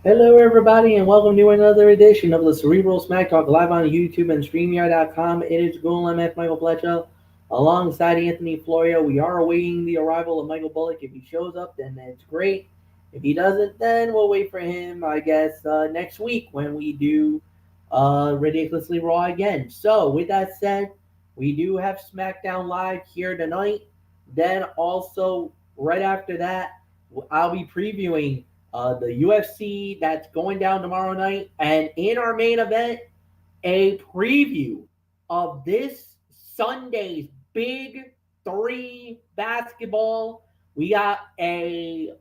Hello, everybody, and welcome to another edition of the Cerebral Smack Talk live on YouTube and StreamYard.com. It is Ghoul MF Michael Fletcher alongside Anthony Florio. We are awaiting the arrival of Michael Bullock. If he shows up, then it's great. If he doesn't, then we'll wait for him, I guess, next week when we do Ridiculously Raw again. So, with that said, we do have SmackDown Live here tonight. Then, also, right after that, I'll be previewing the UFC that's going down tomorrow night, and in our main event, a preview of this Sunday's big three basketball. We got a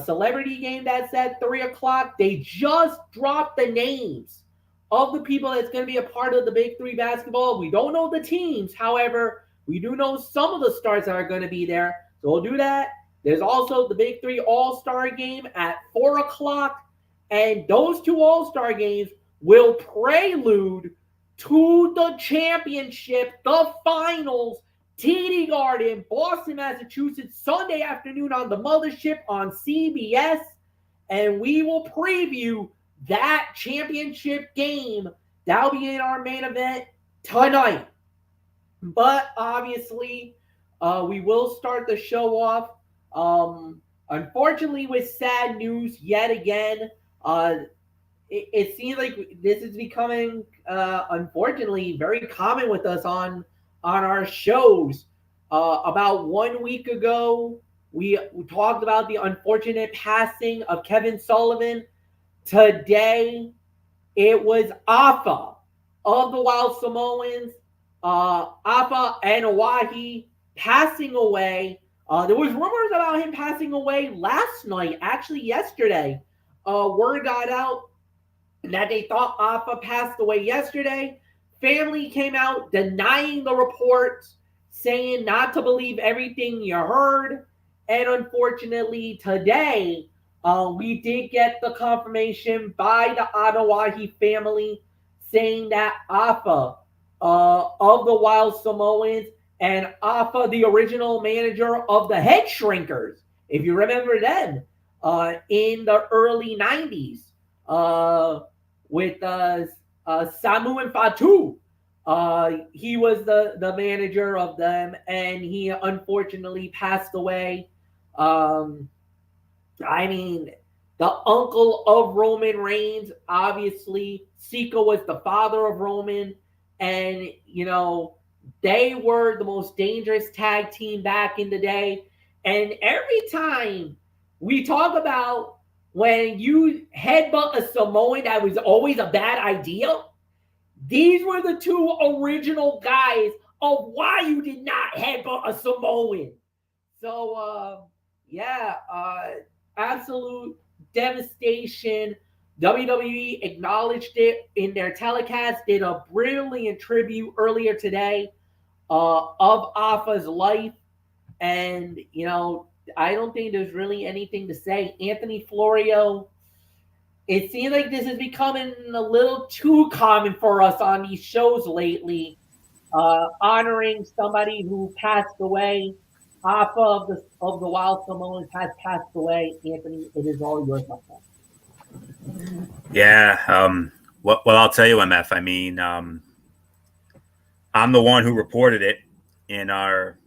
celebrity game that's at 3 o'clock. They just dropped the names of the people that's going to be a part of the big three basketball. We don't know the teams, however, we do know some of the stars that are going to be there. So we'll do that. There's also the Big Three All-Star game at 4 o'clock. And those two All-Star games will prelude to the championship, the finals, TD Garden, Boston, Massachusetts, Sunday afternoon on the Mothership on CBS. And we will preview that championship game. That'll be in our main event tonight. But obviously, we will start the show off. Unfortunately, with sad news yet again. It seems like this is becoming, unfortunately, very common with us on our shows. About 1 week ago, we talked about the unfortunate passing of Kevin Sullivan. Today, it was Afa of the Wild Samoans, Afa Anawahi, passing away. There was rumors about him passing away last night, actually yesterday. Word got out that they thought Afa passed away yesterday. Family came out denying the reports, saying not to believe everything you heard. And unfortunately, today, we did get the confirmation by the Anawahi family saying that Afa of the Wild Samoans and Afa, the original manager of the Head Shrinkers, if you remember them, in the early 90s, with Samu and Fatu. He was the manager of them, and he unfortunately passed away. Um, I mean, the uncle of Roman Reigns, obviously, Sika was the father of Roman, and they were the most dangerous tag team back in the day. And every time we talk about when you headbutt a Samoan, that was always a bad idea. These were the two original guys of why you did not headbutt a Samoan. So, yeah, absolute devastation. WWE acknowledged it in their telecast, did a brilliant tribute earlier today of Afa's life. And, I don't think there's really anything to say. Anthony Florio, it seems like this is becoming a little too common for us on these shows lately, honoring somebody who passed away. Afa of the Wild Samoans has passed away. Anthony, it is all yours, my friend. Yeah. Well, I'll tell you, MF. I mean, I'm the one who reported it in our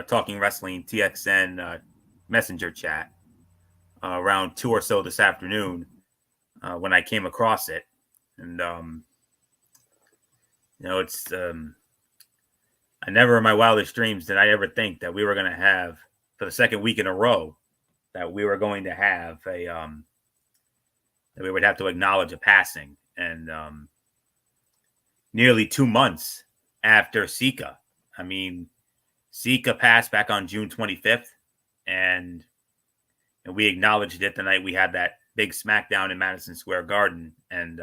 Talking Wrestling TXN messenger chat around 2 or so this afternoon when I came across it, and it's I never in my wildest dreams did I ever think that we were going to have, for the second week in a row, that we were going to have that we would have to acknowledge a passing. And nearly 2 months after Sika. I mean, Sika passed back on June 25th, and we acknowledged it the night we had that big smackdown in Madison Square Garden. And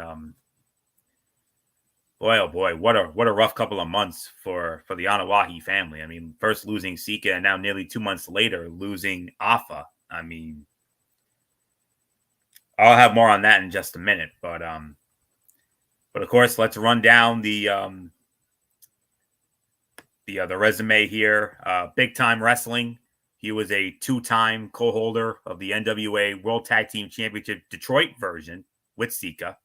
boy, oh boy, what a rough couple of months for the Anawahi family. I mean, first losing Sika, and now nearly 2 months later losing Afa. I mean, I'll have more on that in just a minute, but of course, let's run down the resume here. Big Time Wrestling He was a 2-time co-holder of the NWA World Tag Team Championship Detroit version with Sika.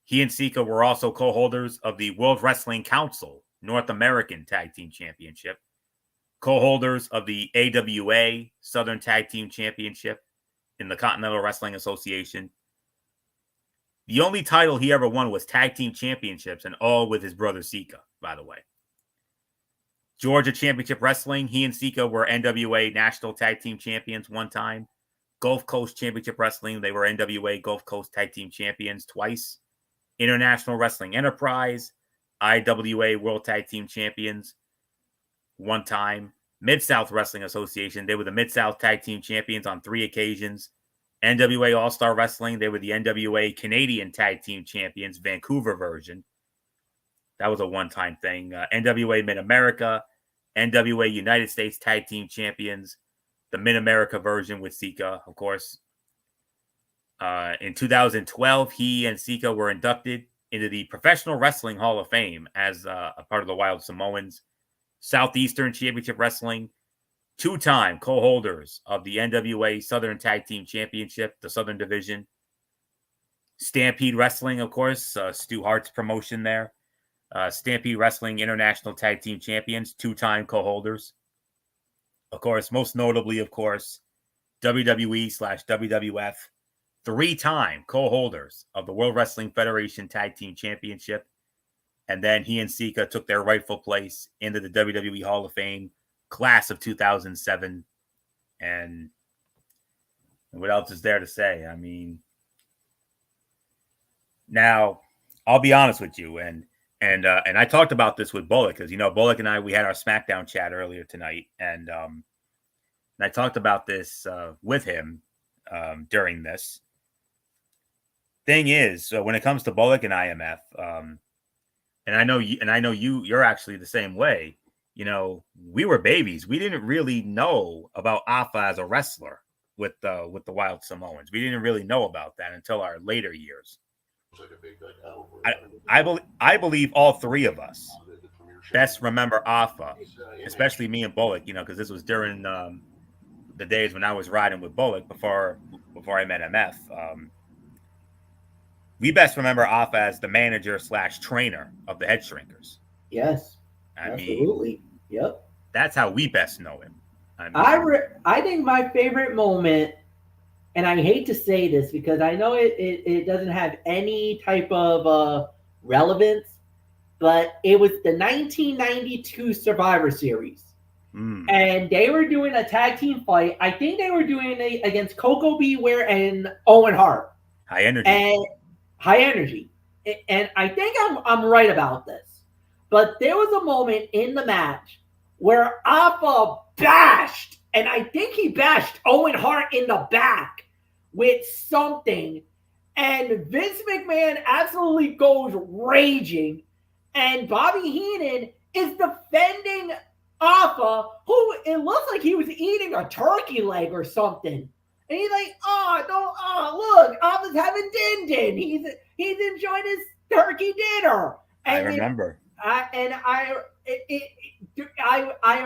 He and Sika were also co-holders of the World Wrestling Council North American Tag Team Championship, co-holders of the AWA Southern Tag Team Championship in the Continental Wrestling Association. The only title he ever won was Tag Team Championships, and all with his brother Sika, by the way. Georgia Championship Wrestling, he and Sika were NWA National Tag Team Champions one time. Gulf Coast Championship Wrestling, they were NWA Gulf Coast Tag Team Champions twice. International Wrestling Enterprise, IWA World Tag Team Champions one time. Mid-South Wrestling Association, they were the Mid-South Tag Team Champions on 3 occasions. NWA All-Star Wrestling, they were the NWA Canadian Tag Team Champions, Vancouver version. That was a one-time thing. NWA Mid-America, NWA United States Tag Team Champions, the Mid-America version with Sika, of course. In 2012, he and Sika were inducted into the Professional Wrestling Hall of Fame as a part of the Wild Samoans. Southeastern Championship Wrestling, 2-time co-holders of the NWA Southern Tag Team Championship, the Southern Division. Stampede Wrestling, of course, Stu Hart's promotion there. Stampede Wrestling International Tag Team Champions, 2-time co-holders. Of course, most notably, of course, WWE/WWF, 3-time co-holders of the World Wrestling Federation Tag Team Championship. And then he and Sika took their rightful place into the WWE Hall of Fame, class of 2007. And what else is there to say? I mean, now, I'll be honest with you, and I talked about this with Bullock, because, Bullock and I, we had our SmackDown chat earlier tonight, and I talked about this with him during this. Thing is, when it comes to Bullock and IMF, and I know you're actually the same way. We were babies. We didn't really know about Afa as a wrestler with the Wild Samoans. We didn't really know about that until our later years. I believe all three of us best remember Afa, especially me and Bullock, because this was during the days when I was riding with Bullock before I met MF. We best remember Afa as the manager/trainer of the Head Shrinkers. Yes, absolutely. Yep. That's how we best know him. I think my favorite moment, and I hate to say this because I know it doesn't have any type of relevance, but it was the 1992 Survivor Series. And they were doing a tag team fight. I think they were doing it against Coco Beware and Owen Hart. High Energy. And I think I'm right about this. But there was a moment in the match where Afa bashed, and I think he bashed Owen Hart in the back with something. And Vince McMahon absolutely goes raging. And Bobby Heenan is defending Afa, who it looks like he was eating a turkey leg or something. And he's like, look, Afa's having din-din. He's enjoying his turkey dinner. And I remember. I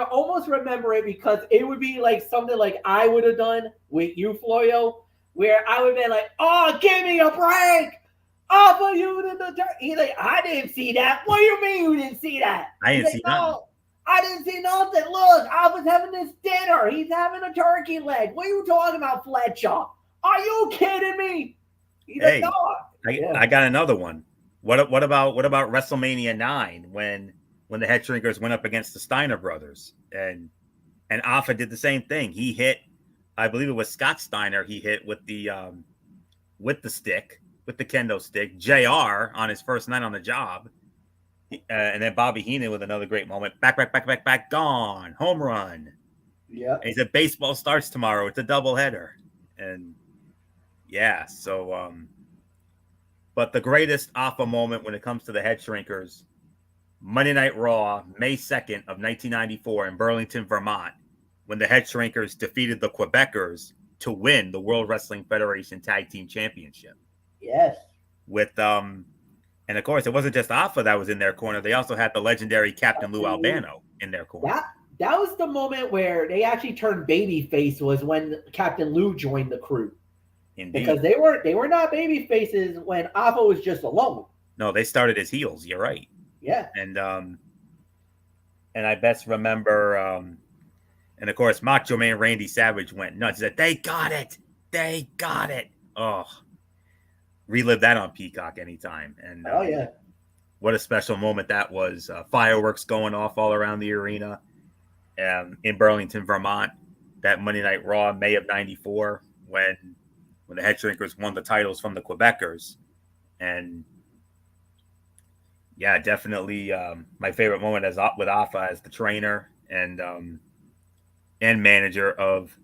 almost remember it because it would be like something like I would have done with you, Floyo, where I would be like, oh, give me a break. Afa, you did the turkey. He's like, I didn't see that. What do you mean you didn't see that? I didn't see nothing. I didn't see nothing. Look, I was having this dinner. He's having a turkey leg. What are you talking about, Fletcher? Are you kidding me? He's hey, like, no. I got another one. What about WrestleMania 9 when the Head Shrinkers went up against the Steiner brothers and Afa did the same thing. He hit, I believe it was Scott Steiner. He hit with the stick, with the kendo stick. JR on his first night on the job. And then Bobby Heenan with another great moment. Back, gone. Home run. Yeah. And he said, baseball starts tomorrow. It's a doubleheader. And yeah, so but the greatest Afa moment when it comes to the Head Shrinkers, Monday Night Raw, May 2nd of 1994 in Burlington, Vermont, when the Head Shrinkers defeated the Quebecers to win the World Wrestling Federation Tag Team Championship. Yes. With and of course, it wasn't just Afa that was in their corner. They also had the legendary Captain Lou Albano in their corner. that was the moment where they actually turned babyface, was when Captain Lou joined the crew. Indeed. Because they were not baby faces when Alpha was just alone. No, they started as heels. You're right. Yeah. And I best remember, and of course, Macho Man Randy Savage went nuts. He said, "They got it. They got it." Oh, relive that on Peacock anytime. And Oh yeah. what a special moment that was. Fireworks going off all around the arena in Burlington, Vermont. That Monday Night Raw, May of '94, when the Head Shrinkers won the titles from the Quebecers. And yeah, definitely my favorite moment as with Afa as the trainer and manager of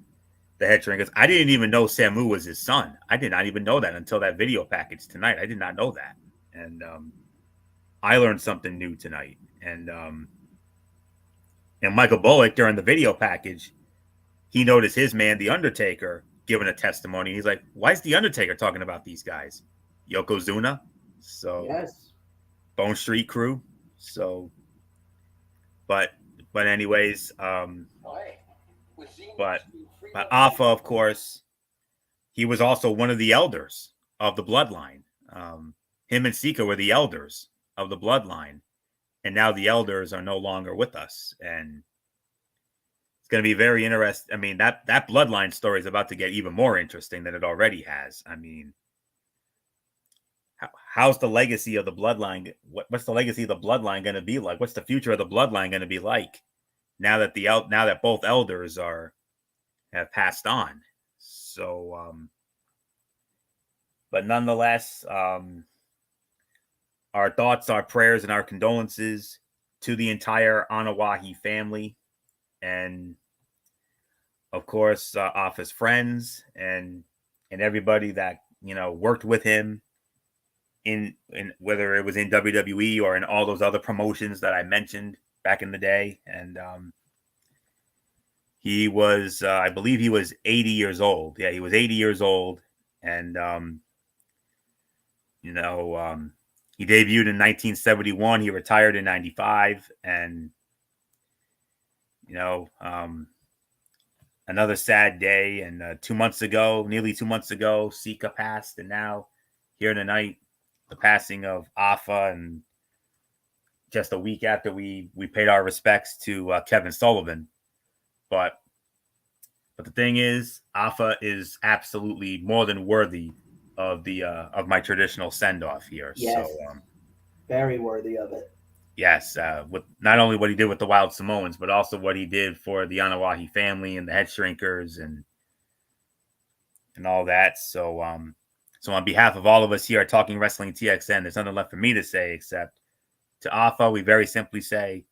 the Head Shrinkers. I didn't even know Samu was his son. I did not even know that until that video package tonight. I did not know that. And I learned something new tonight. And Michael Bullock, during the video package, he noticed his man, The Undertaker, giving a testimony. He's like, why is The Undertaker talking about these guys? Yokozuna? So, yes. Bone Street Crew. So, but anyways, but Afa, of course, he was also one of the elders of the bloodline. Him and Sika were the elders of the bloodline. And now the elders are no longer with us. And it's going to be very interesting. I mean, that bloodline story is about to get even more interesting than it already has. I mean, how's the legacy of the bloodline? What's the legacy of the bloodline going to be like? What's the future of the bloodline going to be like now that both elders have passed on? So, but nonetheless, our thoughts, our prayers, and our condolences to the entire Anawahi family, and of course, Afa's friends and everybody that worked with him in whether it was in WWE or in all those other promotions that I mentioned back in the day. And he was, I believe, he was 80 years old. Yeah, he was 80 years old, and he debuted in 1971. He retired in 95. And, another sad day. And nearly 2 months ago, Sika passed. And now, here tonight, the passing of Afa. And just a week after we paid our respects to Kevin Sullivan. But the thing is, Afa is absolutely more than worthy of my traditional send-off here. Yes. So very worthy of it. Yes, with not only what he did with the Wild Samoans, but also what he did for the Anawahi family and the Head Shrinkers and all that. So so on behalf of all of us here at Talking Wrestling TXN, there's nothing left for me to say except to Afa, we very simply say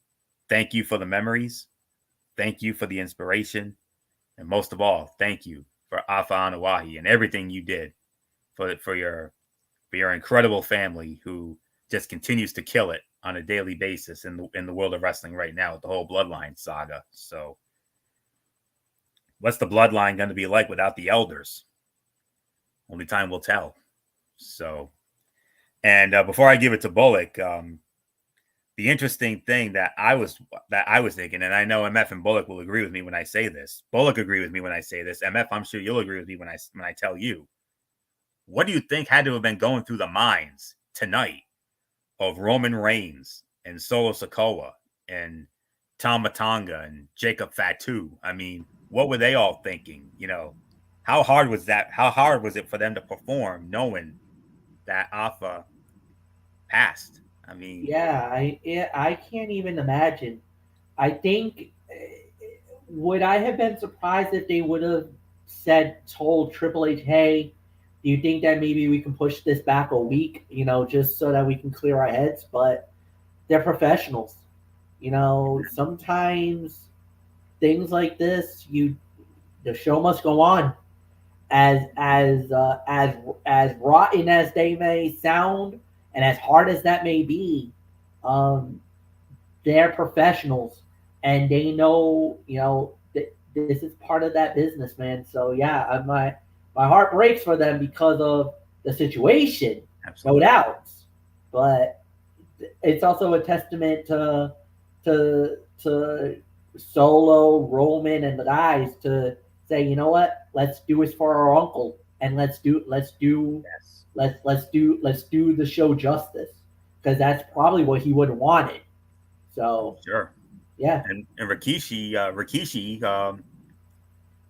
thank you for the memories, thank you for the inspiration, and most of all, thank you for Afa Anawahi and everything you did for your incredible family who just continues to kill it on a daily basis in the world of wrestling right now with the whole bloodline saga. So what's the bloodline going to be like without the elders? Only time will tell. So, and before I give it to Bullock, the interesting thing that I was thinking, and I know MF and Bullock will agree with me when I say this. Bullock agree with me when I say this. MF, I'm sure you'll agree with me when I tell you. What do you think had to have been going through the minds tonight of Roman Reigns and Solo Sikoa and Tom Matanga and Jacob Fatu? I mean, what were they all thinking? How hard was that? How hard was it for them to perform knowing that Afa passed? I mean, yeah, I can't even imagine. I think, would I have been surprised if they would have told Triple H, hey, do you think that maybe we can push this back a week, just so that we can clear our heads? But they're professionals. Sometimes things like this, the show must go on. As rotten as they may sound, and as hard as that may be, they're professionals, and they know, this is part of that business, man. So yeah, my heart breaks for them because of the situation. Absolutely. No doubt. But it's also a testament to Solo, Roman, and the guys to say, you know what, let's do this for our uncle, and Yes. let's do the show justice, because that's probably what he would have wanted. Oh, So sure. yeah, And Rikishi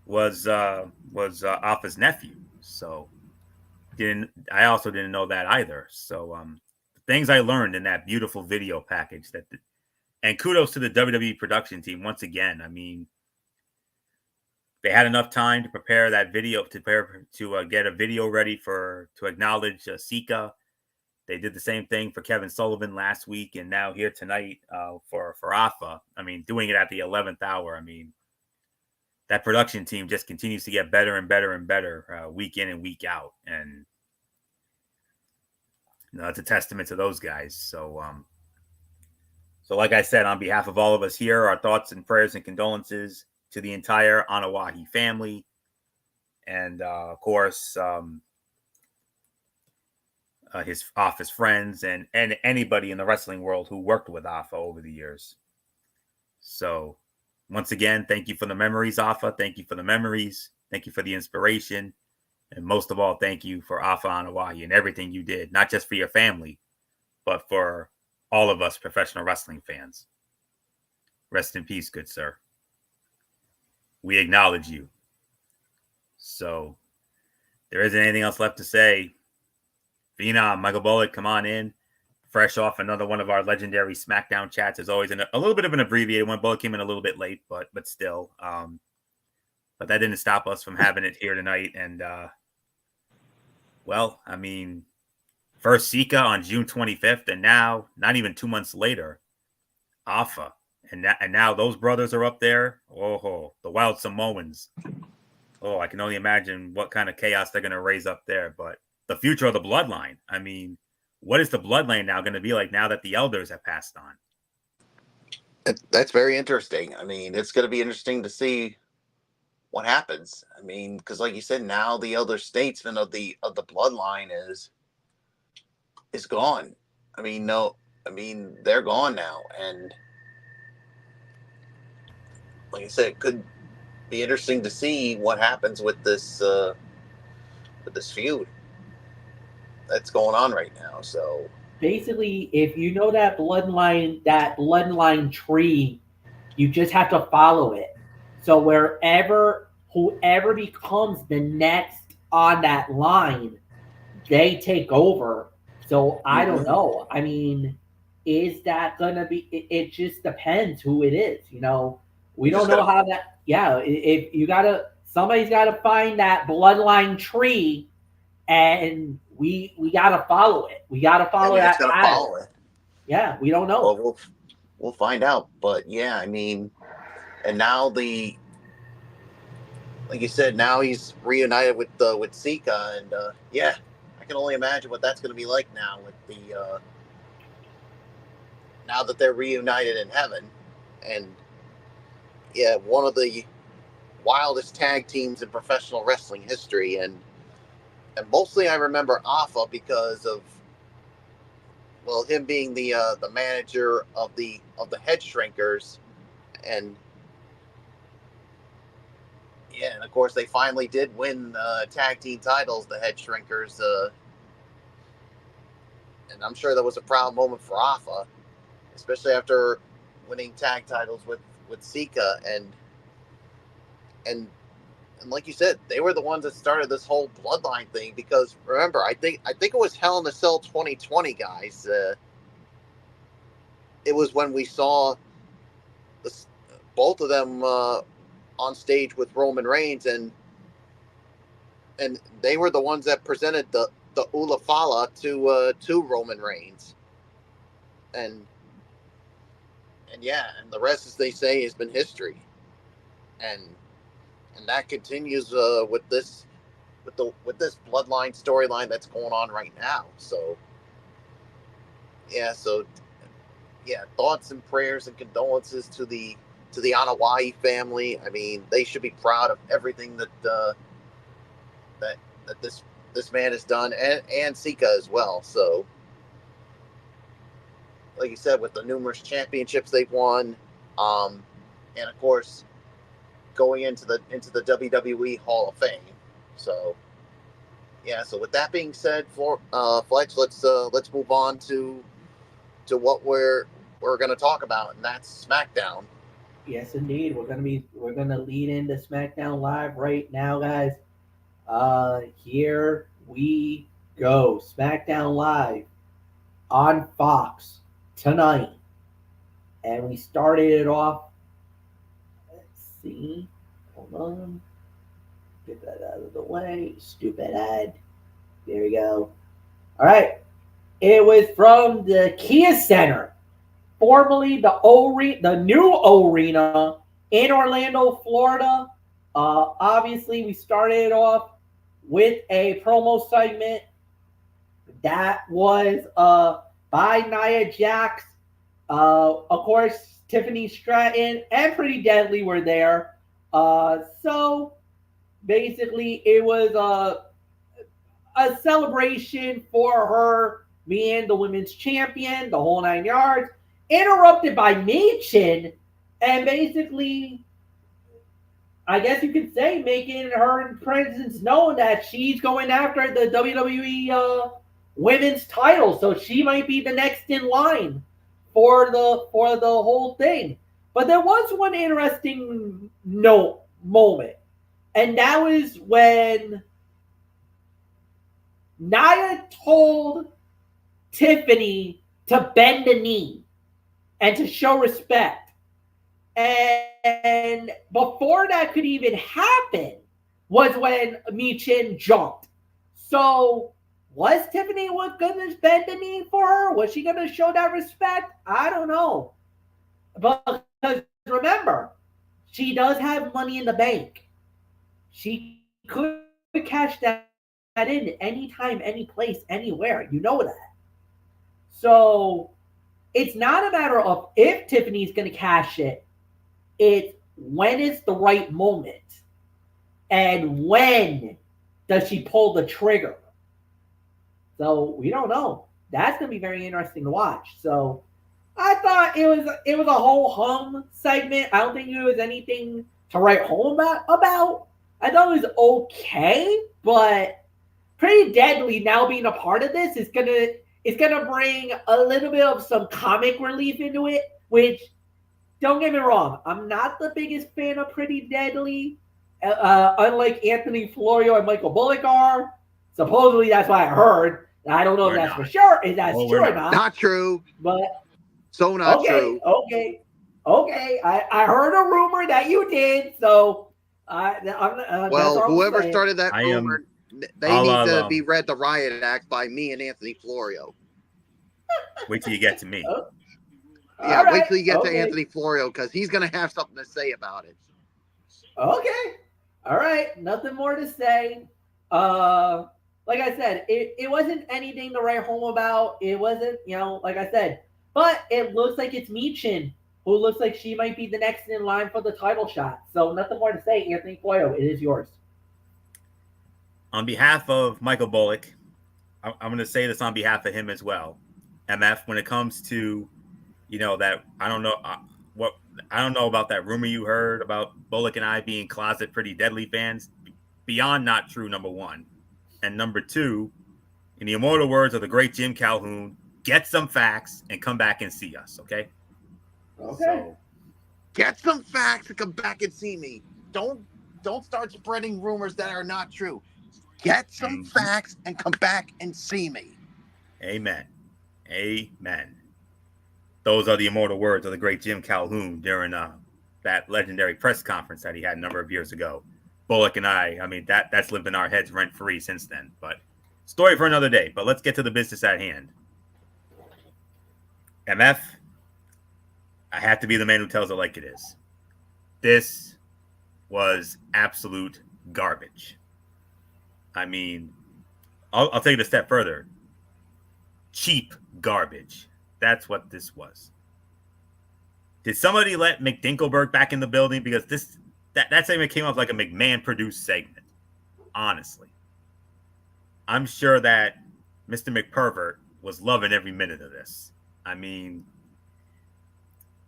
was Alpha's nephew. So didn't I also didn't know that either. So things I learned in that beautiful video package and kudos to the WWE production team once again. I mean, they had enough time to prepare that video to get a video ready to acknowledge Sika. They did the same thing for Kevin Sullivan last week, and now here tonight for Alpha. I mean, doing it at the 11th hour. I mean, that production team just continues to get better and better and better week in and week out, and it's a testament to those guys. So like I said, on behalf of all of us here, our thoughts and prayers and condolences to the entire Anawahi family, and of course, his office friends and anybody in the wrestling world who worked with Afa over the years. So once again, thank you for the memories, Afa. Thank you for the memories. Thank you for the inspiration. And most of all, thank you for Afa Anawahi and everything you did, not just for your family, but for all of us professional wrestling fans. Rest in peace, good sir. We acknowledge you. So there isn't anything else left to say. Phenom, Michael Bullock, come on in. Fresh off another one of our legendary SmackDown chats. As always, a little bit of an abbreviated one. Bullock came in a little bit late, but still. But that didn't stop us from having it here tonight. And, well, I mean, first Sika on June 25th, and now, not even 2 months later, Alpha. And now those brothers are up there. Oh, the Wild Samoans. Oh, I can only imagine what kind of chaos they're going to raise up there. But the future of the bloodline. I mean, what is the bloodline now going to be like now that the elders have passed on? That's very interesting. I mean, it's going to be interesting to see what happens. I mean, because like you said, now the elder statesman of the bloodline is gone. I mean, no, I mean they're gone now, and like I said, it could be interesting to see what happens with this feud that's going on right now. So basically, if you know that bloodline tree, you just have to follow it. So whoever becomes the next on that line, they take over. So I don't know. I mean, is that gonna be? It just depends who it is. We don't know how that. Yeah, if you somebody's gotta find that bloodline tree, and we gotta follow it. We gotta follow we that. just gotta follow it. Yeah, we don't know. Well, we'll find out. But yeah, I mean, and now like you said, now he's reunited with Sika, and yeah, I can only imagine what that's going to be like now with the now that they're reunited in heaven, and yeah, one of the wildest tag teams in professional wrestling history, and mostly I remember Alpha because of him being the manager of the Head Shrinkers, and yeah, and of course they finally did win tag team titles, the Head Shrinkers, and I'm sure that was a proud moment for Alpha, especially after winning tag titles with Sika, and like you said, they were the ones that started this whole bloodline thing. Because remember, I think it was Hell in a Cell 2020, guys. It was when we saw both of them on stage with Roman Reigns, and they were the ones that presented the Ula Fala to Roman Reigns, and yeah, and the rest, as they say, has been history, and that continues with this bloodline storyline that's going on right now. So yeah, thoughts and prayers and condolences to the Anawahi family. I mean, they should be proud of everything that this man has done, and Sika as well. So like you said, with the numerous championships they've won, and of course, going into the WWE Hall of Fame. So, yeah. So with that being said, for Fletch, let's move on to what we're going to talk about, and that's SmackDown. Yes, indeed. We're gonna lead into SmackDown Live right now, guys. Here we go. SmackDown Live on Fox tonight, and we started it off. Let's see. Hold on. Get that out of the way. Stupid ad. There we go. All right. It was from the Kia Center, formerly the new arena in Orlando, Florida. Obviously, we started it off with a promo segment that was by Nia Jax. Of course, Tiffany Stratton and Pretty Deadly were there. So basically, it was a celebration for her being the women's champion, the whole 9 yards, interrupted by Machin, and basically, I guess you could say, making her presence known that she's going after the WWE women's title, so she might be the next in line for the whole thing. But there was one interesting moment, and that was when Nia told Tiffany to bend the knee and to show respect. And before that could even happen was when Michin jumped. So was Tiffany going to bend the knee for her? Was she going to show that respect? I don't know. But remember, she does have money in the bank. She could cash that in anytime, any place, anywhere. You know that. So it's not a matter of if Tiffany's going to cash it. It's when is the right moment. And when does she pull the trigger? So we don't know. That's going to be very interesting to watch. So I thought it was a whole hum segment. I don't think it was anything to write home about. I thought it was okay, but Pretty Deadly now being a part of this is gonna bring a little bit of some comic relief into it, which, don't get me wrong, I'm not the biggest fan of Pretty Deadly, unlike Anthony Florio and Michael Bullock are. Supposedly that's what I heard. I don't know if that's for sure, if that's true or not. Not true. But so not true. Okay. I heard a rumor that you did, so well, whoever started that rumor, they need to be read the Riot Act by me and Anthony Florio. Wait till you get to me. Yeah, right, wait till you get to Anthony Florio, because he's going to have something to say about it. Okay. All right. Nothing more to say. Like I said, it wasn't anything to write home about. It wasn't, like I said. But it looks like it's Michin, who looks like she might be the next in line for the title shot. So nothing more to say. Anthony Florio, it is yours. On behalf of Michael Bullock, I'm going to say this on behalf of him as well. MF, when it comes to, that I don't know about that rumor you heard about Bullock and I being closet Pretty Deadly fans. Beyond not true, number one. And number two, in the immortal words of the great Jim Calhoun, get some facts and come back and see us, okay? Okay. So, get some facts and come back and see me. Don't start spreading rumors that are not true. Get some facts and come back and see me. Amen. Those are the immortal words of the great Jim Calhoun during that legendary press conference that he had a number of years ago. Bullock and I mean, that's lived in our heads rent-free since then. But story for another day. But let's get to the business at hand. MF, I have to be the man who tells it like it is. This was absolute garbage. I mean, I'll take it a step further. Cheap garbage. That's what this was. Did somebody let McDinkleberg back in the building? Because that segment came off like a McMahon-produced segment. Honestly. I'm sure that Mr. McPervert was loving every minute of this. I mean,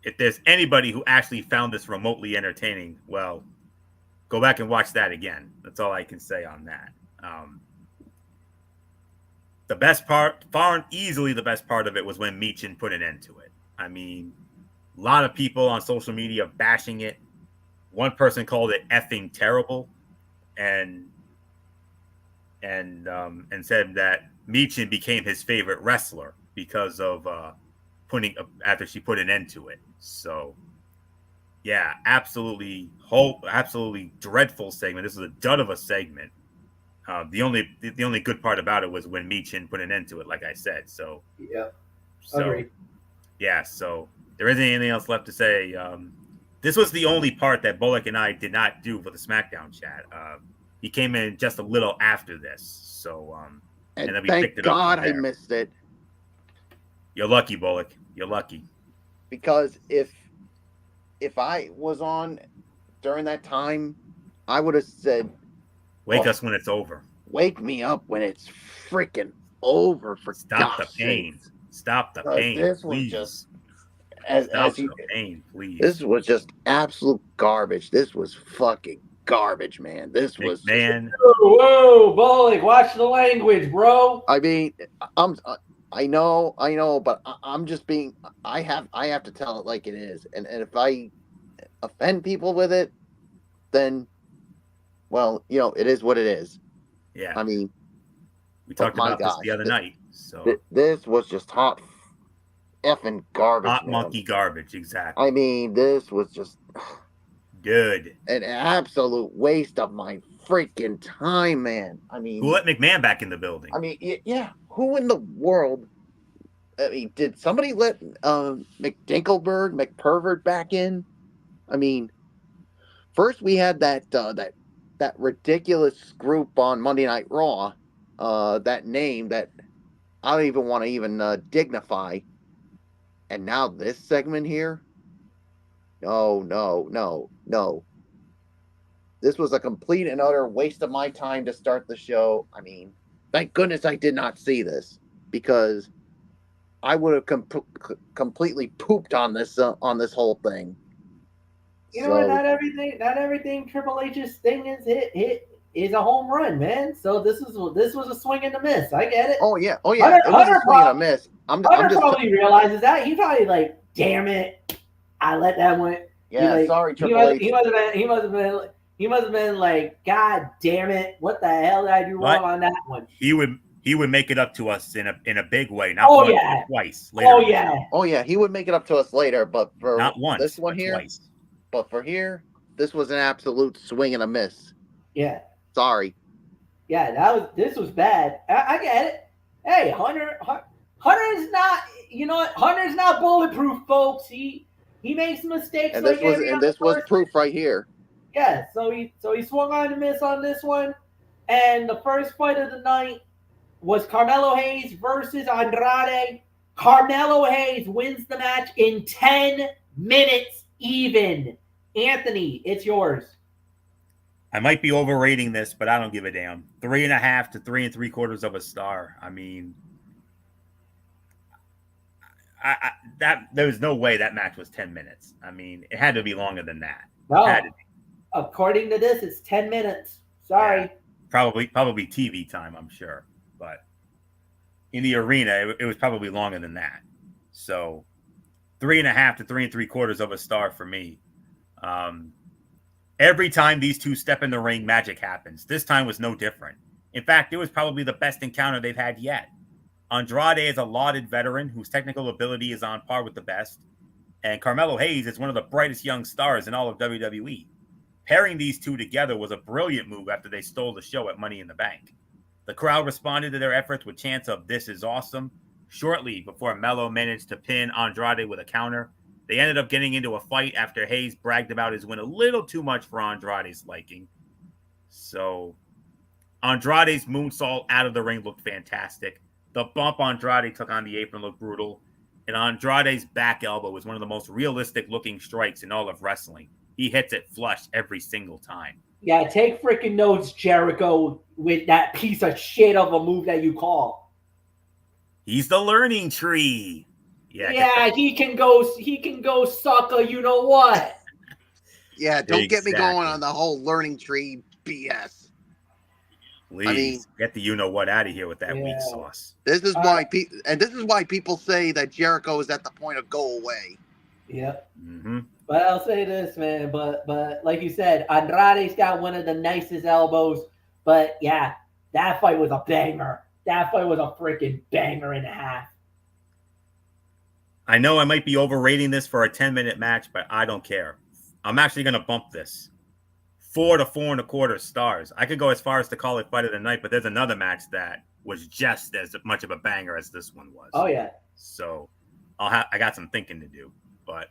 if there's anybody who actually found this remotely entertaining, well, go back and watch that again. That's all I can say on that. The best part, far and easily the best part of it, was when Michin put an end to it. I mean, a lot of people on social media bashing it. One person called it effing terrible, and said that Michin became his favorite wrestler because of after she put an end to it. So, yeah, absolutely dreadful segment. This is a dud of a segment. The only good part about it was when Michin put an end to it, like I said. So yeah, agree. Yeah, so there isn't anything else left to say. This was the only part that Bullock and I did not do for the SmackDown chat. He came in just a little after this, so and then we picked it up. Thank God I missed it. You're lucky, Bullock. You're lucky. Because if I was on during that time, I would have said, "Wake us when it's over. Wake me up when it's freaking over." For stop the pain. Sakes. Stop the pain. This please. Was just pain, please. This was just absolute garbage. This was fucking garbage, man. This was man. Whoa, Bullock, watch the language, bro. I mean, I know, but I'm just being. I have to tell it like it is, and if I offend people with it, then, well, it is what it is. Yeah. I mean, we talked about this the other night. So this was just hot effing garbage. Hot monkey garbage, exactly. I mean, this was just good. An absolute waste of my freaking time, man. I mean, who let McMahon back in the building? I mean, yeah. Who in the world? I mean, did somebody let McPervert back in? I mean, first we had that ridiculous group on Monday Night Raw, that name that I don't even want to dignify, and now this segment here. No. This was a complete and utter waste of my time to start the show. I mean, thank goodness I did not see this, because I would have completely pooped on this whole thing. You know what? Not everything Triple H's thing is a home run, man. So this was a swing and a miss. I get it. Oh yeah. It was a swing and a miss. Hunter probably realizes that. He probably like, damn it, I let that one. Yeah, sorry, Triple H. He must have been like, God damn it, what the hell did I do wrong on that one? He would make it up to us in a big way, not once, but twice. Later. Oh yeah, he would make it up to us later, but for not once, this one here, twice. But for here, this was an absolute swing and a miss. Yeah. Sorry. Yeah, this was bad. I get it. Hey, Hunter's not, Hunter's not bulletproof, folks. He makes mistakes. And this was proof right here. Yeah, so he swung on a miss on this one. And the first fight of the night was Carmelo Hayes versus Andrade. Carmelo Hayes wins the match in 10 minutes even. Anthony, it's yours. I might be overrating this, but I don't give a damn. 3.5 to 3 3/4 of a star. I mean, there was no way that match was 10 minutes. I mean, it had to be longer than that. No, according to this, it's 10 minutes. Sorry. Yeah, probably TV time, I'm sure. But in the arena, it was probably longer than that. So 3.5 to 3 3/4 of a star for me. Every time these two step in the ring, magic happens. This time was no different. In fact, it was probably the best encounter they've had yet. Andrade is a lauded veteran whose technical ability is on par with the best. And Carmelo Hayes is one of the brightest young stars in all of WWE. Pairing these two together was a brilliant move after they stole the show at Money in the Bank. The crowd responded to their efforts with chants of "This is awesome." Shortly before Melo managed to pin Andrade with a counter, they ended up getting into a fight after Hayes bragged about his win a little too much for Andrade's liking. So Andrade's moonsault out of the ring looked fantastic. The bump Andrade took on the apron looked brutal. And Andrade's back elbow was one of the most realistic looking strikes in all of wrestling. He hits it flush every single time. Yeah, take freaking notes, Jericho, with that piece of shit of a move that you call. He's the learning tree. Yeah, he can go suck a you know what. Yeah, don't get me going Exactly. on the whole learning tree BS. Please get the you know what out of here with that weak Yeah. sauce. This is why people say that Jericho is at the point of go away. Yep. Mm-hmm. But I'll say this, man. But like you said, Andrade's got one of the nicest elbows. But yeah, that fight was a banger. That fight was a freaking banger and a half. I know I might be overrating this for a 10-minute match, but I don't care. I'm actually going to bump this 4 to 4.25 stars. I could go as far as to call it fight of the night, but there's another match that was just as much of a banger as this one was. Oh yeah. So I got some thinking to do, but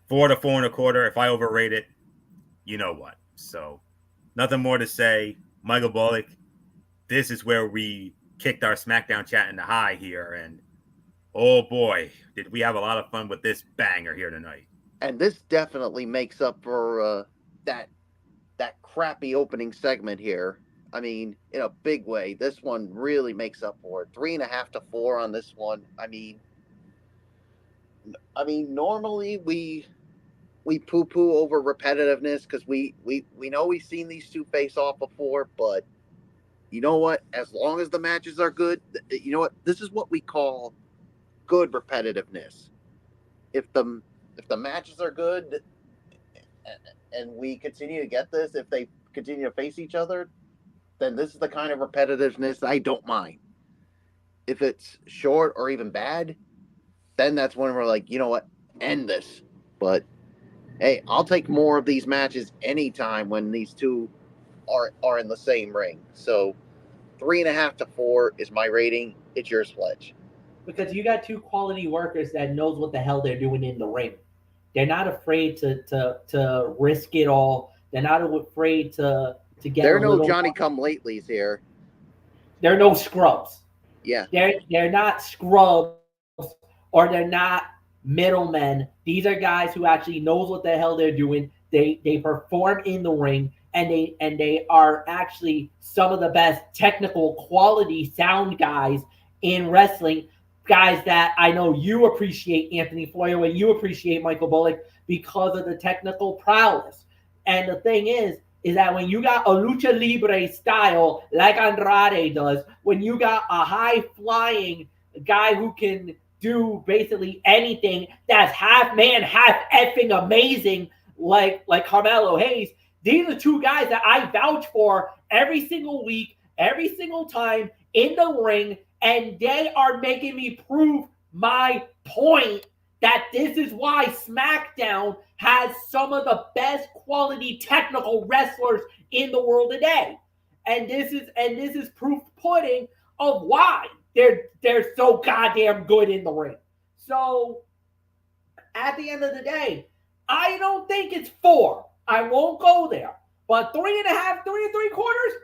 4 to 4.25. If I overrate it, you know what? So nothing more to say. Michael Bullock, this is where we kicked our SmackDown chat into high here, and oh boy, did we have a lot of fun with this banger here tonight. And this definitely makes up for that crappy opening segment here. I mean, in a big way, this one really makes up for it. 3.5 to 4 on this one. I mean, normally we poo-poo over repetitiveness because we know we've seen these two face off before, but you know what? As long as the matches are good, you know what? This is what we call good repetitiveness. If the matches are good and we continue to get this, if they continue to face each other, then this is the kind of repetitiveness I don't mind. If it's short or even bad, then that's when we're like, you know what? End this. But hey, I'll take more of these matches anytime when these two are in the same ring. So 3.5 to 4 is my rating. It's yours, Fletch. Because you got two quality workers that knows what the hell they're doing in the ring. They're not afraid to risk it all. They're not afraid to get. There are no Johnny Come Latelys here. They're no scrubs. Yeah. They're not scrubs or they're not middlemen. These are guys who actually knows what the hell they're doing. They perform in the ring and they are actually some of the best technical quality sound guys in wrestling. Guys that I know you appreciate, Anthony Florio, and you appreciate Michael Bullock because of the technical prowess. And the thing is that when you got a lucha libre style like Andrade does, when you got a high flying guy who can do basically anything that's half man, half effing amazing, like Carmelo Hayes, these are two guys that I vouch for every single week, every single time in the ring, and they are making me prove my point that this is why SmackDown has some of the best quality technical wrestlers in the world today. And this is proof pudding of why they're so goddamn good in the ring. So at the end of the day, I don't think it's 4. I won't go there. But 3.5, 3.75,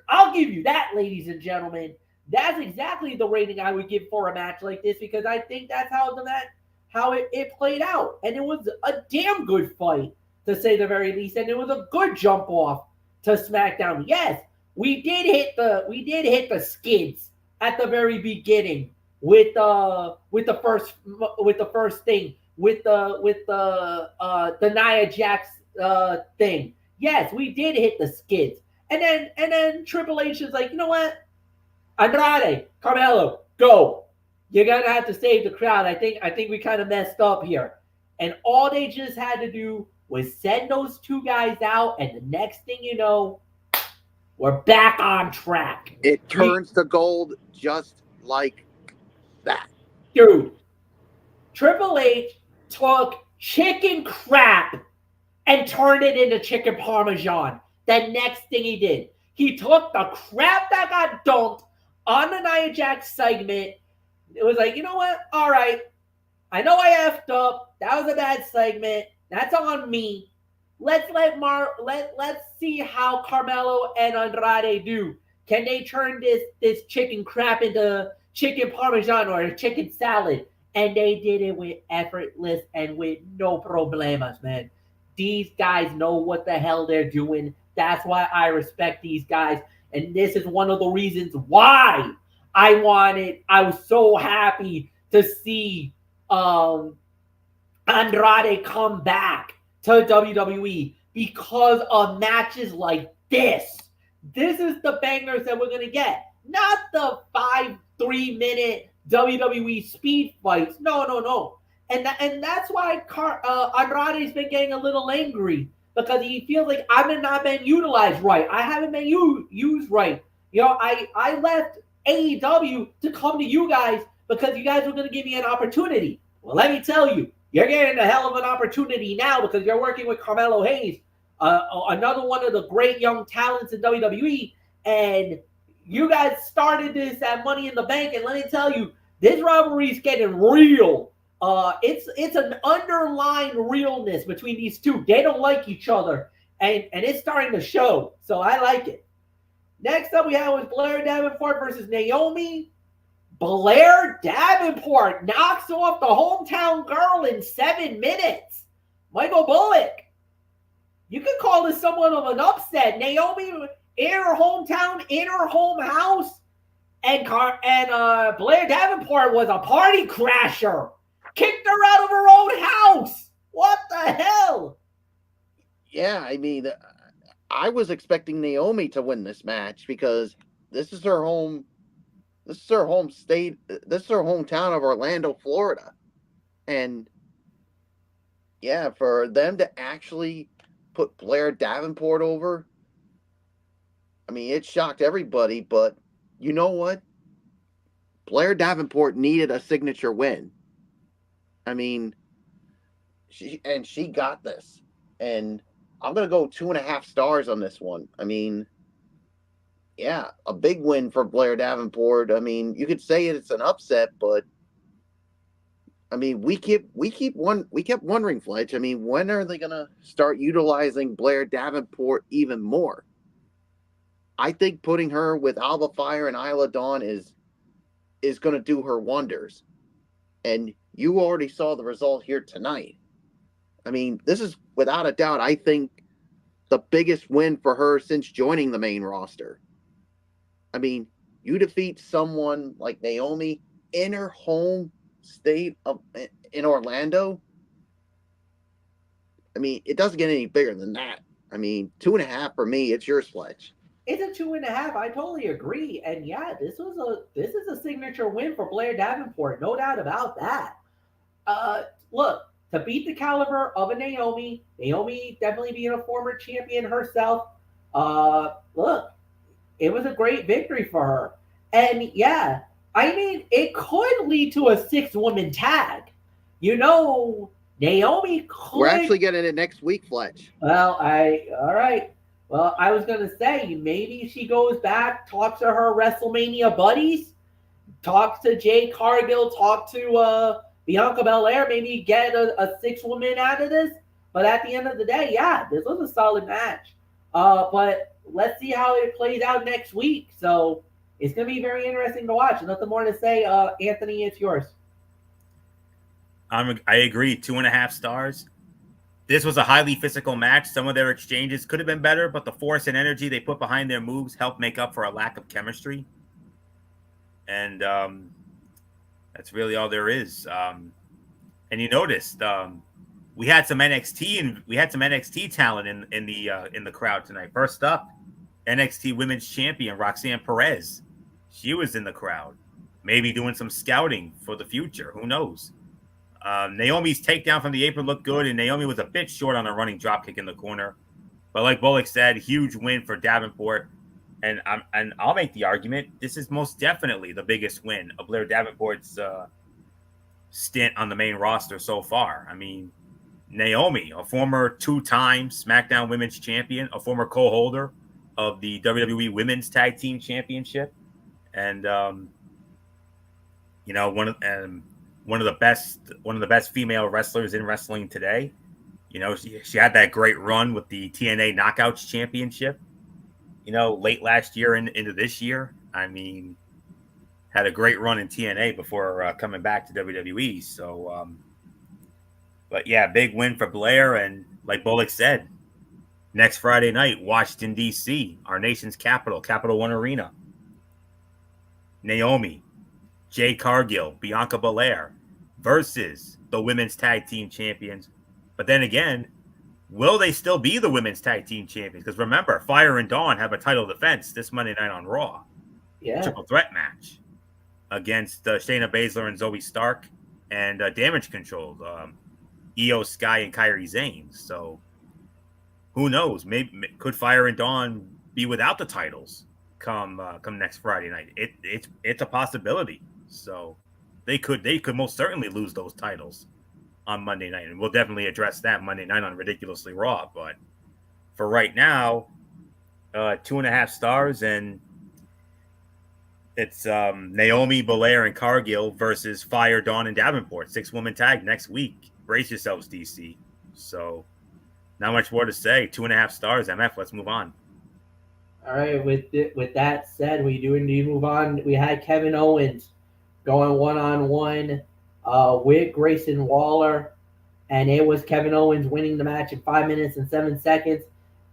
I'll give you that, ladies and gentlemen. That's exactly the rating I would give for a match like this because I think that's how it played out. And it was a damn good fight, to say the very least. And it was a good jump off to SmackDown. Yes, we did hit the skids at the very beginning with the first thing with the Nia Jax thing. Yes, we did hit the skids. And then Triple H is like, you know what? Andrade, Carmelo, go. You're gonna have to save the crowd. I think we kind of messed up here. And all they just had to do was send those two guys out, and the next thing you know, we're back on track. It turns to gold just like that. Dude, Triple H took chicken crap and turned it into chicken parmesan. The next thing he did, he took the crap that got dumped on the Nia Jax segment. It was like, you know what? All right. I know I effed up. That was a bad segment. That's on me. Let's see how Carmelo and Andrade do. Can they turn this chicken crap into chicken parmesan or a chicken salad? And they did it with effortless and with no problemas, man. These guys know what the hell they're doing. That's why I respect these guys. And this is one of the reasons why I was so happy to see um, Andrade come back to WWE because of matches like this. This is the bangers that we're going to get. Not the 3-minute WWE speed fights. No. And that's why Andrade's been getting a little angry because he feels like I've not been utilized right. I haven't been used right. I left AEW to come to you guys because you guys were going to give me an opportunity. Well, let me tell you, you're getting a hell of an opportunity now because you're working with Carmelo Hayes, another one of the great young talents in WWE. And you guys started this at Money in the Bank. And let me tell you, this rivalry is getting real. It's an underlying realness between these two. They don't like each other. And it's starting to show. So I like it. Next up, we have was Blair Davenport versus Naomi. Blair Davenport knocks off the hometown girl in 7 minutes. Michael Bullock. You could call this somewhat of an upset. Naomi in her hometown, in her home house, and Blair Davenport was a party crasher. Kicked her out of her own house. What the hell? Yeah, I mean, I was expecting Naomi to win this match because this is her home. This is her home state. This is her hometown of Orlando, Florida. And yeah, for them to actually put Blair Davenport over, I mean, it shocked everybody. But you know what? Blair Davenport needed a signature win. I mean, she got this. And I'm going to go 2.5 stars on this one. I mean, yeah, a big win for Blair Davenport. I mean, you could say it's an upset, but I mean, we kept wondering, Fletch. I mean, when are they gonna start utilizing Blair Davenport even more? I think putting her with Alba Fire and Isla Dawn is gonna do her wonders. And you already saw the result here tonight. I mean, this is without a doubt, I think, the biggest win for her since joining the main roster. I mean, you defeat someone like Naomi in her home state in Orlando. I mean, it doesn't get any bigger than that. I mean, 2.5 for me. It's yours, Fletch. It's a 2.5. I totally agree. And yeah, this is a signature win for Blair Davenport, no doubt about that. Look, to beat the caliber of a Naomi definitely being a former champion herself. Look, it was a great victory for her. And yeah, I mean, it could lead to a 6-woman tag. Naomi could. We're actually getting it next week, Fletch. Well, all right. Well, I was going to say, maybe she goes back, talks to her WrestleMania buddies, talks to Jade Cargill, talk to Bianca Belair, maybe get a 6-woman out of this. But at the end of the day, yeah, this was a solid match. But let's see how it plays out next week. So it's going to be very interesting to watch. Nothing more to say. Anthony, it's yours. I agree. 2.5 stars. This was a highly physical match. Some of their exchanges could have been better, but the force and energy they put behind their moves helped make up for a lack of chemistry. And that's really all there is. And you noticed we had some NXT talent in the crowd tonight. First up, NXT Women's Champion Roxanne Perez. She was in the crowd, maybe doing some scouting for the future. Who knows? Naomi's takedown from the apron looked good, and Naomi was a bit short on a running dropkick in the corner. But like Bullock said, huge win for Davenport. And I'll make the argument, this is most definitely the biggest win of Blair Davenport's stint on the main roster so far. I mean, Naomi, a former 2-time SmackDown Women's Champion, a former co-holder of the WWE Women's Tag Team Championship, and one of the best female wrestlers in wrestling today. She had that great run with the TNA Knockouts Championship, late last year and into this year. I mean, had a great run in TNA before coming back to WWE. So, but yeah, big win for Blair. And like Bullock said, next Friday night, Washington, D.C., our nation's capital, Capital One Arena. Naomi, Jade Cargill, Bianca Belair versus the women's tag team champions. But then again, will they still be the women's tag team champions? Because remember, Fire and Dawn have a title defense this Monday night on Raw. Yeah. Triple threat match against Shayna Baszler and Zoe Stark and Damage Control, Io Sky and Kairi Sane. So who knows? Maybe could Fire and Dawn be without the titles come next Friday night? It's a possibility. So they could most certainly lose those titles on Monday night, and we'll definitely address that Monday night on Ridiculously Raw. But for right now, 2.5 stars, and it's Naomi, Belair, and Cargill versus Fire, Dawn, and Davenport. 6-woman tag next week. Brace yourselves, DC. So not much more to say. 2.5 stars, MF. Let's move on. All right. With that said, we do indeed move on. We had Kevin Owens going one-on-one with Grayson Waller, and it was Kevin Owens winning the match in 5 minutes and 7 seconds.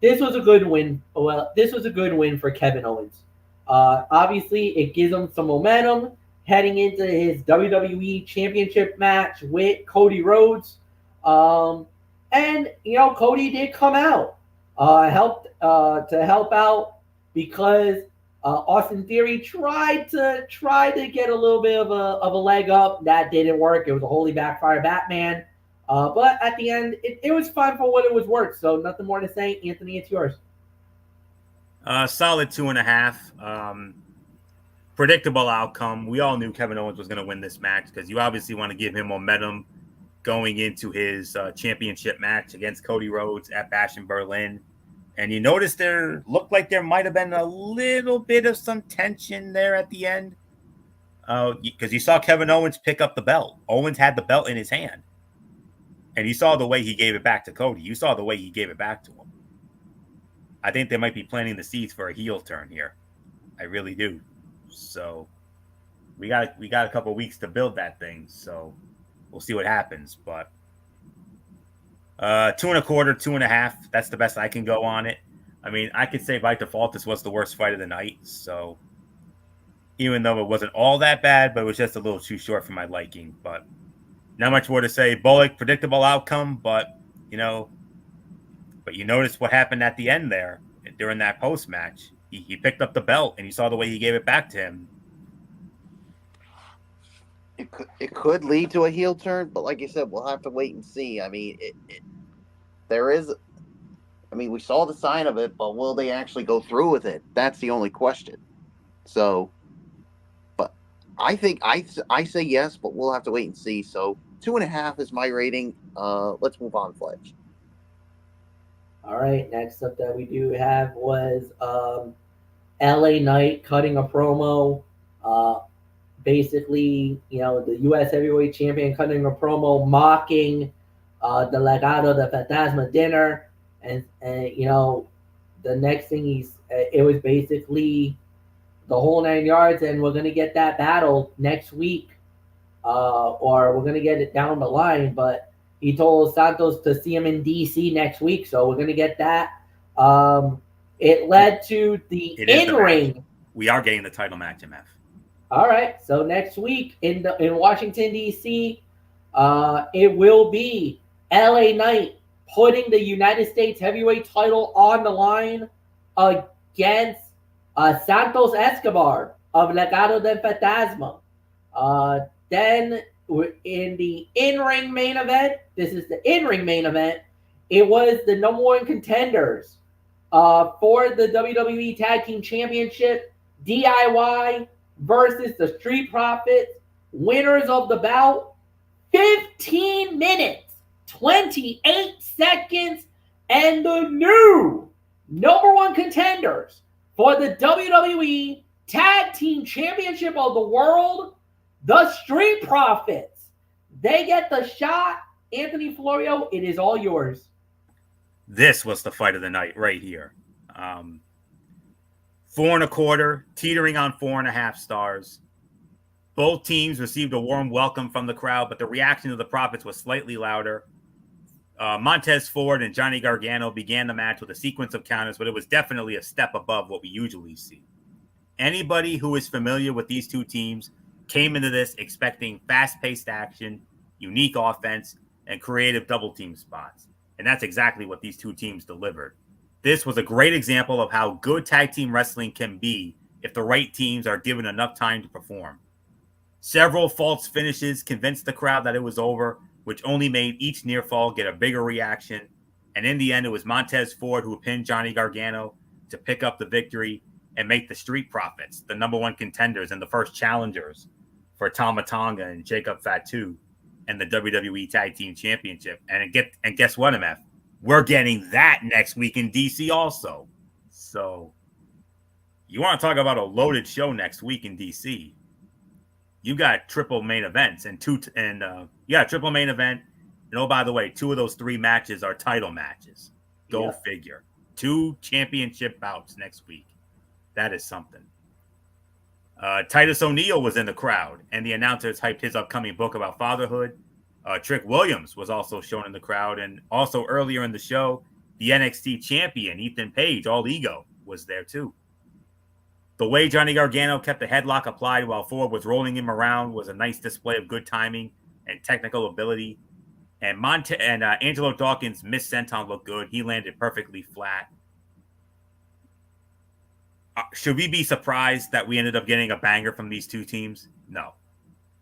This was a good win. Well, this was a good win for Kevin Owens. Obviously, it gives him some momentum heading into his WWE Championship match with Cody Rhodes. And, Cody did come out, helped to help out because Austin Theory tried to get a little bit of a leg up. That didn't work. It was a holy backfire Batman. But at the end, it was fun for what it was worth. So nothing more to say. Anthony, it's yours. Solid 2.5. Predictable outcome. We all knew Kevin Owens was going to win this match because you obviously want to give him momentum going into his championship match against Cody Rhodes at Bash in Berlin. And you notice there looked like there might have been a little bit of some tension there at the end because you saw Kevin Owens pick up the belt. Owens had the belt in his hand. And you saw the way he gave it back to Cody. You saw the way he gave it back to him. I think they might be planting the seeds for a heel turn here. I really do. So we got a couple weeks to build that thing. So we'll see what happens. But 2.25, 2.5. That's the best I can go on it. I mean, I could say by default this was the worst fight of the night. So even though it wasn't all that bad, but it was just a little too short for my liking. But not much more to say. Bullock, predictable outcome, but you noticed what happened at the end there during that post match. He picked up the belt, and you saw the way he gave it back to him. It could lead to a heel turn, but like you said, we'll have to wait and see. I mean, we saw the sign of it, but will they actually go through with it? That's the only question. So, but I think I say yes, but we'll have to wait and see. So 2.5 is my rating. Let's move on, Fletch. All right. Next up that we do have was LA Knight cutting a promo. Basically, the U.S. Heavyweight Champion cutting a promo mocking the Legado de Fantasma dinner. And the next thing it was basically the whole 9 yards, and we're going to get that battle next week, or we're going to get it down the line. But he told Santos to see him in DC next week, so we're going to get that. It led to the in-ring. We are getting the title match, MF. All right, so next week in Washington, D.C., it will be LA Knight putting the United States heavyweight title on the line against Santos Escobar of Legado del Fantasma. Then in the in-ring main event, this is the in-ring main event, it was the number one contenders for the WWE Tag Team Championship, DIY versus the Street Profits, winners of the bout, 15 minutes, 28 seconds, and the new number one contenders for the WWE Tag Team Championship of the world, the Street Profits. They get the shot. Anthony Florio, it is all yours. This was the fight of the night right here. 4.25, teetering on 4.5 stars. Both teams received a warm welcome from the crowd, but the reaction to the Profits was slightly louder. Montez Ford and Johnny Gargano began the match with a sequence of counters, but it was definitely a step above what we usually see. Anybody who is familiar with these two teams came into this expecting fast-paced action, unique offense, and creative double team spots. And that's exactly what these two teams delivered. This was a great example of how good tag team wrestling can be if the right teams are given enough time to perform. Several false finishes convinced the crowd that it was over, which only made each near fall get a bigger reaction. And in the end, it was Montez Ford who pinned Johnny Gargano to pick up the victory and make the Street Profits the number one contenders and the first challengers for Tama Tonga and Jacob Fatu and the WWE Tag Team Championship. And guess what, MF? We're getting that next week in DC also. So you want to talk about a loaded show next week in DC? You got triple main events and you got a triple main event. And oh, by the way, 2 of those 3 matches are title matches. Go figure. 2 championship bouts next week. That is something. Titus O'Neil was in the crowd, and the announcers hyped his upcoming book about fatherhood. Trick Williams was also shown in the crowd, and also earlier in the show, the NXT champion, Ethan Page, All Ego, was there too. The way Johnny Gargano kept the headlock applied while Ford was rolling him around was a nice display of good timing and technical ability. And Angelo Dawkins' missed senton looked good. He landed perfectly flat. Should we be surprised that we ended up getting a banger from these two teams? No,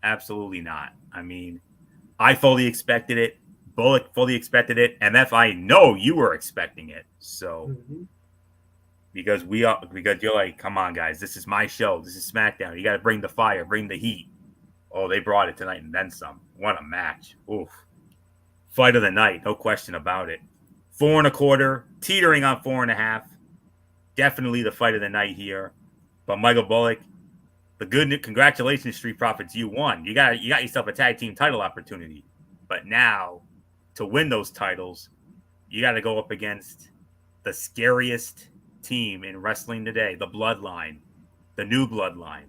absolutely not. I mean, I fully expected it. Bullock fully expected it. MF, I know you were expecting it. So, because you're like, come on, guys, this is my show. This is SmackDown. You got to bring the fire, bring the heat. Oh, they brought it tonight and then some. What a match. Oof. Fight of the night. No question about it. 4 1/4, teetering on 4.5. Definitely the fight of the night here. But Michael Bullock, congratulations, Street Profits, you won. You got yourself a tag team title opportunity. But now, to win those titles, you got to go up against the scariest team in wrestling today, the Bloodline, the new Bloodline,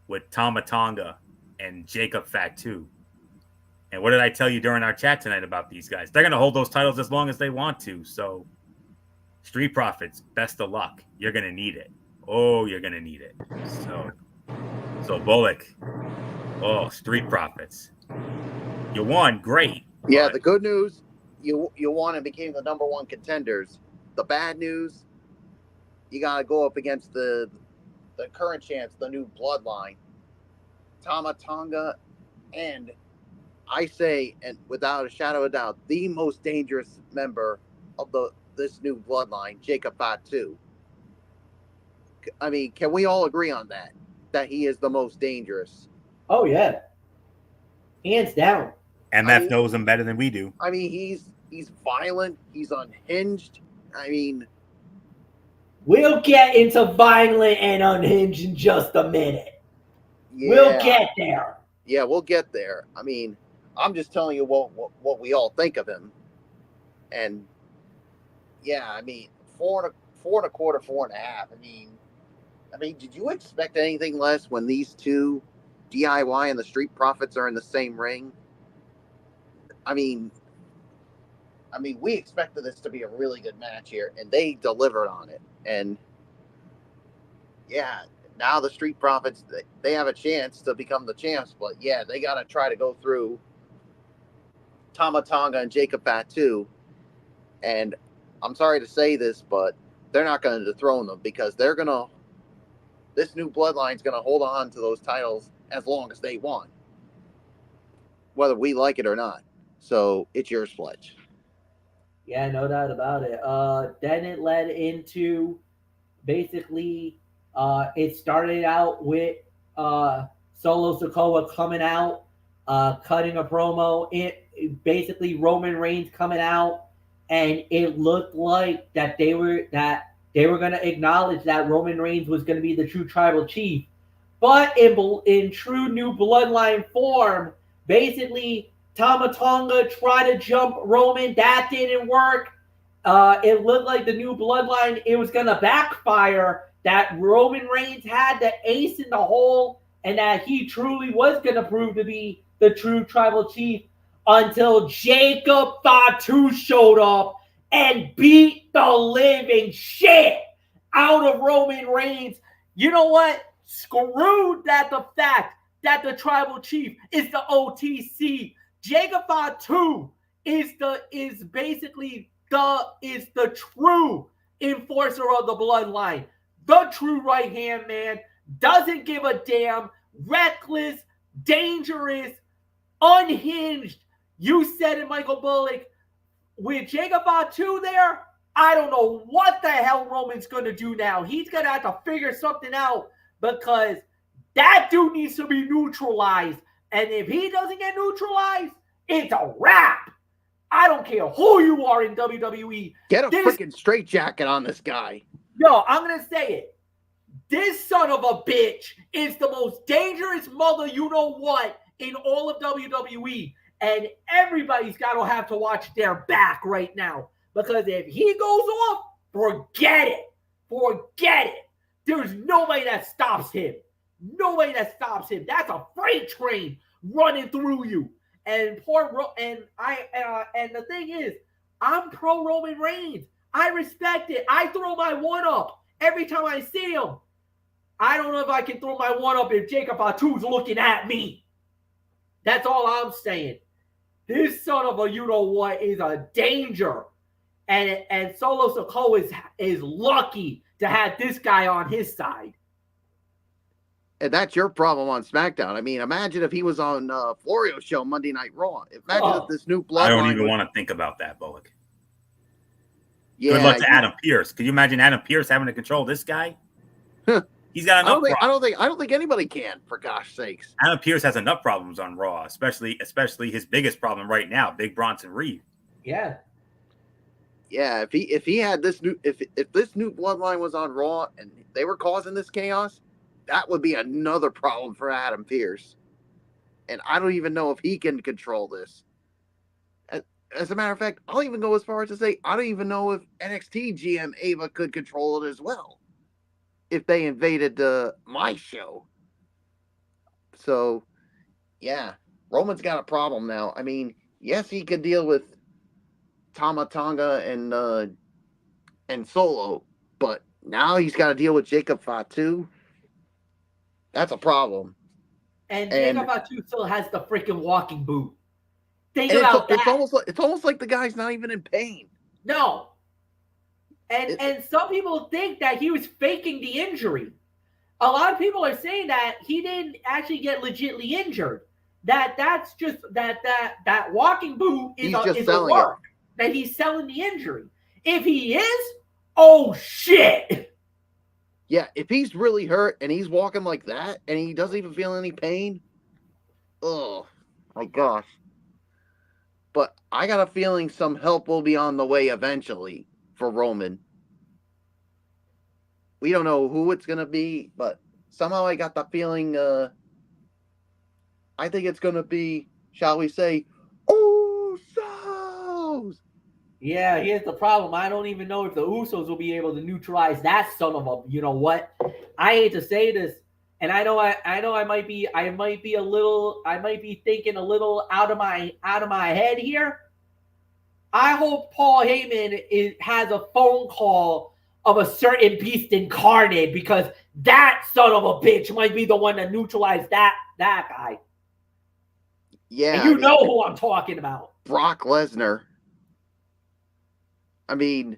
with Tama Tonga and Jacob Fatu. And what did I tell you during our chat tonight about these guys? They're going to hold those titles as long as they want to. So, Street Profits, best of luck. You're going to need it. Oh, you're going to need it. So Bullock, Street Profits. You won, great. Yeah, the good news, you won and became the number 1 contenders. The bad news, you got to go up against the current champs, the new Bloodline, Tama Tonga, and I say, and without a shadow of a doubt, the most dangerous member of this new Bloodline, Jacob Fatu. I mean, can we all agree on that? That he is the most dangerous? Oh, yeah. Hands down. MF knows him better than we do. I mean, he's violent. He's unhinged. I mean, we'll get into violent and unhinged in just a minute. Yeah, we'll get there. Yeah, we'll get there. I mean, I'm just telling you what we all think of him. And yeah, I mean, 4 1/4, 4.5. I mean, did you expect anything less when these two, DIY and the Street Profits, are in the same ring? I mean, we expected this to be a really good match here, and they delivered on it. And yeah, now the Street Profits, they have a chance to become the champs, but yeah, they got to try to go through Tama Tonga and Jacob Fatu. And I'm sorry to say this, but they're not going to dethrone them, because this new Bloodline's going to hold on to those titles as long as they want, whether we like it or not. So it's yours, Fletch. Yeah, no doubt about it. Then it led into basically, it started out with Solo Sikoa coming out, cutting a promo. It basically Roman Reigns coming out, and it looked like that they were going to acknowledge that Roman Reigns was going to be the true tribal chief. But in true new Bloodline form, basically Tama Tonga tried to jump Roman. That didn't work. It looked like the new Bloodline, it was going to backfire, that Roman Reigns had the ace in the hole and that he truly was going to prove to be the true tribal chief, until Jacob Fatu showed up and beat the living shit out of Roman Reigns. You know what? Screw that, the fact that the tribal chief is the OTC Jacob Fatu is basically the true enforcer of the bloodline. The true right-hand man, doesn't give a damn, reckless, dangerous, unhinged. You said it, Michael Bullock. With Jacob Fatu there, I don't know what the hell Roman's going to do now. He's going to have to figure something out because that dude needs to be neutralized. And if he doesn't get neutralized, it's a wrap. I don't care who you are in WWE. Get a freaking straitjacket on this guy. No, I'm going to say it. This son of a bitch is the most dangerous mother you-know-what in all of WWE. And everybody's got to have to watch their back right now. Because if he goes off, forget it. Forget it. There's nobody that stops him. Nobody that stops him. That's a freight train running through you. And the thing is, I'm pro Roman Reigns. I respect it. I throw my one up every time I see him. I don't know if I can throw my one up if Jacob Fatu's looking at me. That's all I'm saying. This son of a you-know-what is a danger. And Solo Sikoa is lucky to have this guy on his side. And that's your problem on SmackDown. I mean, imagine if he was on Florio's show Monday Night Raw. Imagine if this new bloodline. I don't even want to think about that, Bullock. Yeah, good luck to Adam Pearce. Could you imagine Adam Pearce having to control this guy? He's got enough. I don't think anybody can. For gosh sakes, Adam Pearce has enough problems on Raw, especially his biggest problem right now, Big Bronson Reed. Yeah. Yeah, if he had this new if this new bloodline was on Raw and they were causing this chaos, that would be another problem for Adam Pearce. And I don't even know if he can control this. As a matter of fact, I'll even go as far as to say I don't even know if NXT GM Ava could control it as well if they invaded my show. So, yeah, Roman's got a problem now. I mean, yes, he could deal with Tama Tonga and Solo, but now he's got to deal with Jacob Fatu. That's a problem. And Jacob Fatu still has the freaking walking boot. Think about that. It's almost like the guy's not even in pain. No. And some people think that he was faking the injury. A lot of people are saying that he didn't actually get legitly injured. That's just that walking boot is a work. That he's selling the injury. If he is, oh shit. Yeah, if he's really hurt and he's walking like that and he doesn't even feel any pain, oh my gosh. But I got a feeling some help will be on the way eventually for Roman. We don't know who it's going to be, but somehow I got the feeling, I think it's going to be, shall we say, Usos! Yeah, here's the problem. I don't even know if the Usos will be able to neutralize that son of a, you know what? I hate to say this, and I know I might be thinking a little out of my head here. I hope Paul Heyman has a phone call of a certain beast incarnate because that son of a bitch might be the one to neutralize that guy. Yeah, and know who I'm talking about. Brock Lesnar. I mean,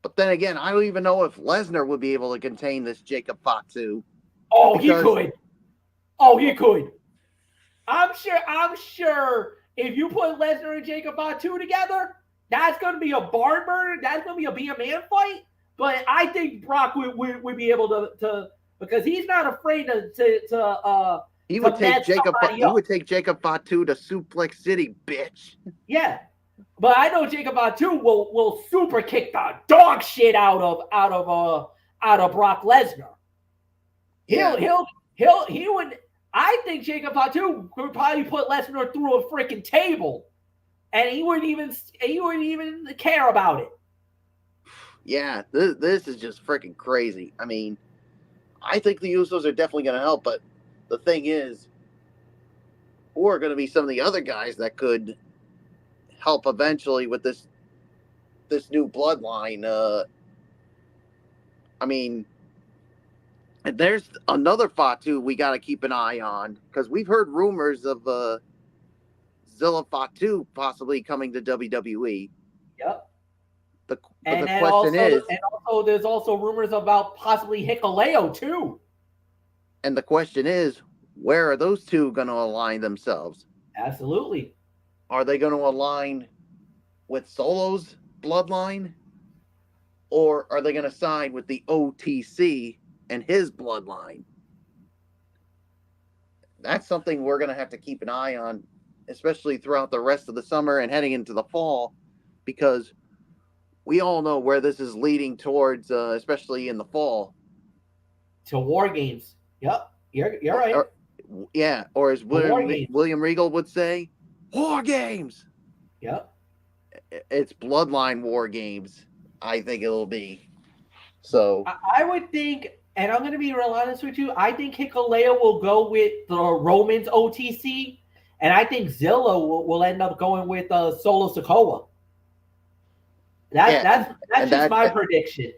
but then again, I don't even know if Lesnar would be able to contain this Jacob Fatu. Oh, he could. Oh, he could. I'm sure if you put Lesnar and Jacob Fatu together, that's going to be a barn burner. That's going to be a man fight. But I think Brock would be able to because he's not afraid to he would take Jacob Fatu to Suplex City, bitch. Yeah. But I know Jacob Fatu will super kick the dog shit out of Brock Lesnar. He would. I think Jacob Fatu could probably put Lesnar through a freaking table, and he wouldn't even care about it. Yeah, this is just freaking crazy. I mean, I think the Usos are definitely going to help, but the thing is, who are going to be some of the other guys that could help eventually with this new bloodline? I mean, and there's another Fatu we got to keep an eye on because we've heard rumors of Zilla Fatu possibly coming to WWE. Yep. But And the question is, there's also rumors about possibly Hikuleo too. and the question is, where are those two going to align themselves? Absolutely. Are they going to align with Solo's bloodline, or are they going to side with the OTC and his bloodline? That's something we're going to have to keep an eye on, especially throughout the rest of the summer and heading into the fall, because we all know where this is leading towards, especially in the fall. To War Games. Yep, you're right. Or as William Regal would say, War Games. Yep. It's Bloodline War Games, I think it'll be. So I would think, and I'm going to be real honest with you, I think Hikuleo will go with the Romans OTC, and I think Zilla will end up going with Solo Sikoa. That's just my prediction.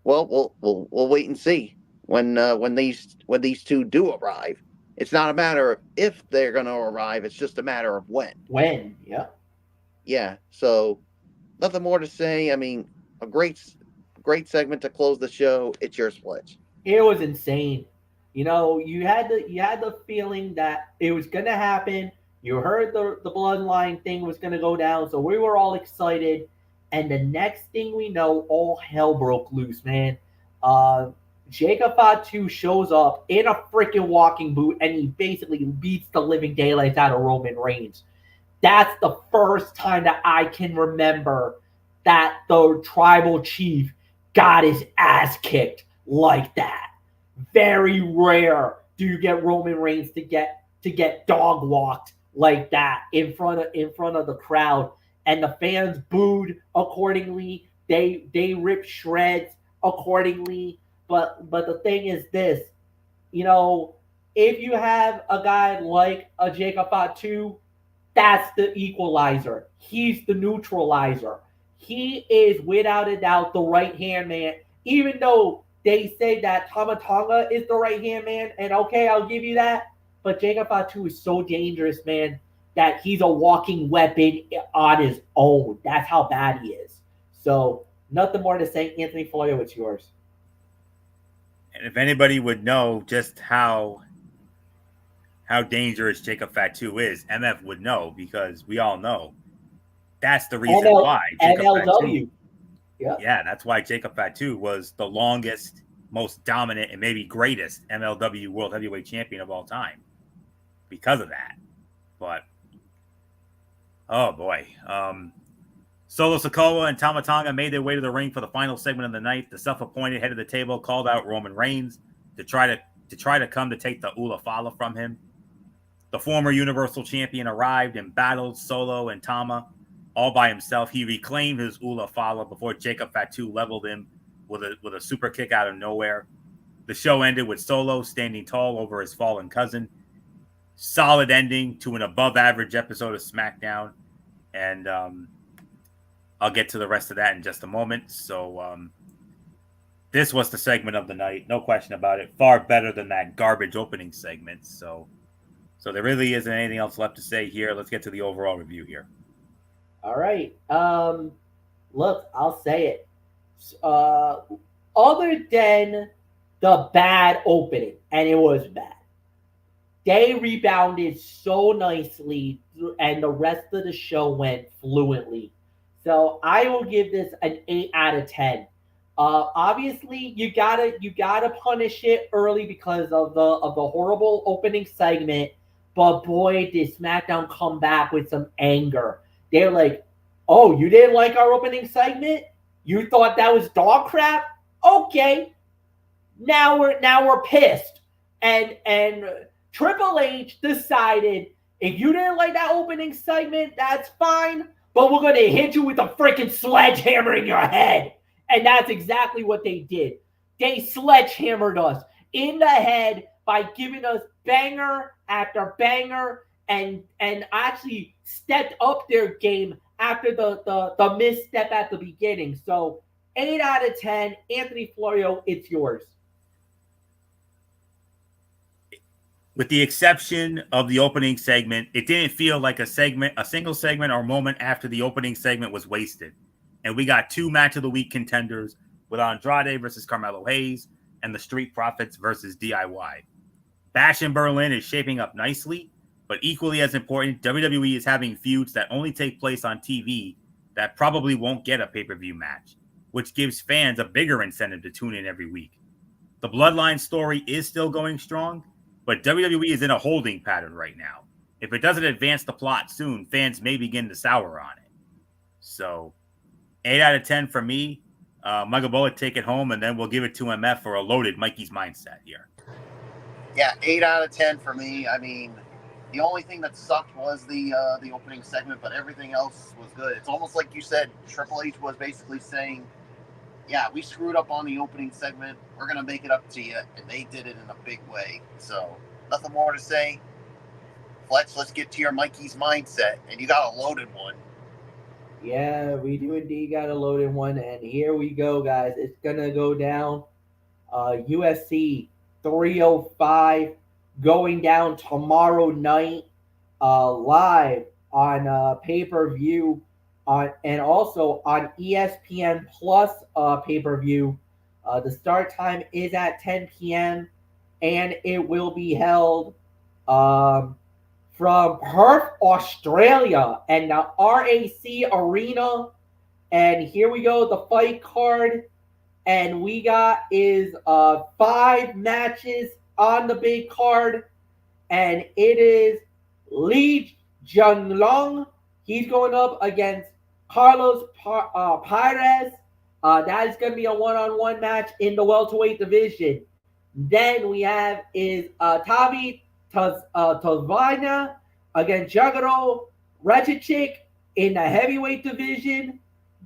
Well, we'll wait and see when these two do arrive. It's not a matter of if they're going to arrive; it's just a matter of when. When, yeah. Yeah. So nothing more to say. I mean, a great segment to close the show. It's your split. It was insane. You know, you had the feeling that it was going to happen. You heard the bloodline thing was going to go down, so we were all excited. And the next thing we know, all hell broke loose, man. Jacob Fatu shows up in a freaking walking boot, and he basically beats the living daylights out of Roman Reigns. That's the first time that I can remember that the tribal chief got his ass kicked like that. Very rare do you get Roman Reigns to get dog walked like that in front of the crowd, and the fans booed accordingly. They ripped shreds accordingly. But the thing is this, you know, if you have a guy like a Jacob Fatu, that's the equalizer. He's the neutralizer. He is without a doubt the right hand man, even though they say that Tama Tonga is the right hand man, and okay, I'll give you that. But Jacob Fatu is so dangerous, man, that he's a walking weapon on his own. That's how bad he is. So nothing more to say. Anthony Florio, it's yours. And if anybody would know just how dangerous Jacob Fatu is, MF would know, because we all know that's the reason why Jacob NLW. Fatu, yeah, that's why Jacob Fatu was the longest, most dominant, and maybe greatest MLW World Heavyweight Champion of all time because of that. But oh boy, Solo Sikoa and Tama Tonga made their way to the ring for the final segment of the night. The self-appointed head of the table called out Roman Reigns to try to come to take the Ula Fala from him. The former Universal Champion arrived and battled Solo and Tama all by himself. He reclaimed his Ula Fala before Jacob Fatu leveled him with a super kick out of nowhere. The show ended with Solo standing tall over his fallen cousin. Solid ending to an above-average episode of SmackDown. And I'll get to the rest of that in just a moment. So this was the segment of the night. No question about it. Far better than that garbage opening segment. So there really isn't anything else left to say here. Let's get to the overall review here. All right. Look, I'll say it. Other than the bad opening, and it was bad, they rebounded so nicely, and the rest of the show went fluently. So I will give this an 8 out of 10. Obviously, you gotta punish it early because of the horrible opening segment. But boy, did SmackDown come back with some anger. They're like, "Oh, you didn't like our opening segment? You thought that was dog crap? Okay, now we're pissed." And Triple H decided, if you didn't like that opening segment, that's fine, but we're gonna hit you with a freaking sledgehammer in your head. And that's exactly what they did. They sledgehammered us in the head by giving us banger after banger, and actually stepped up their game after the misstep at the beginning. So 8 out of 10. Anthony Florio, it's yours. With the exception of the opening segment, it didn't feel like a single segment or moment after the opening segment was wasted. And we got 2 match of the week contenders with Andrade versus Carmelo Hayes and the Street Profits versus DIY. Bash in Berlin is shaping up nicely, but equally as important, WWE is having feuds that only take place on TV that probably won't get a pay-per-view match, which gives fans a bigger incentive to tune in every week. The Bloodline story is still going strong, but WWE is in a holding pattern right now. If it doesn't advance the plot soon, fans may begin to sour on it. So, 8 out of 10 for me. Michael Bullock, take it home, and then we'll give it to MF for a loaded Mikey's Mindset here. Yeah, 8 out of 10 for me. I mean, the only thing that sucked was the opening segment, but everything else was good. It's almost like you said, Triple H was basically saying, yeah, we screwed up on the opening segment. We're going to make it up to you. And they did it in a big way. So, nothing more to say. Fletch, let's get to your Mikey's Mindset. And you got a loaded one. Yeah, we do indeed got a loaded one. And here we go, guys. It's going to go down. UFC 305 going down tomorrow night live on pay-per-view. And also on ESPN Plus pay-per-view. The start time is at 10 p.m. and it will be held from Perth, Australia, and the RAC Arena. And here we go, the fight card. And we got is 5 matches on the big card. And it is Li Jinglong. He's going up against Carlos Pires. That is going to be a one-on-one match in the welterweight division. Then we have is Tavi Tozvina against Jagaro Rajicic in the heavyweight division.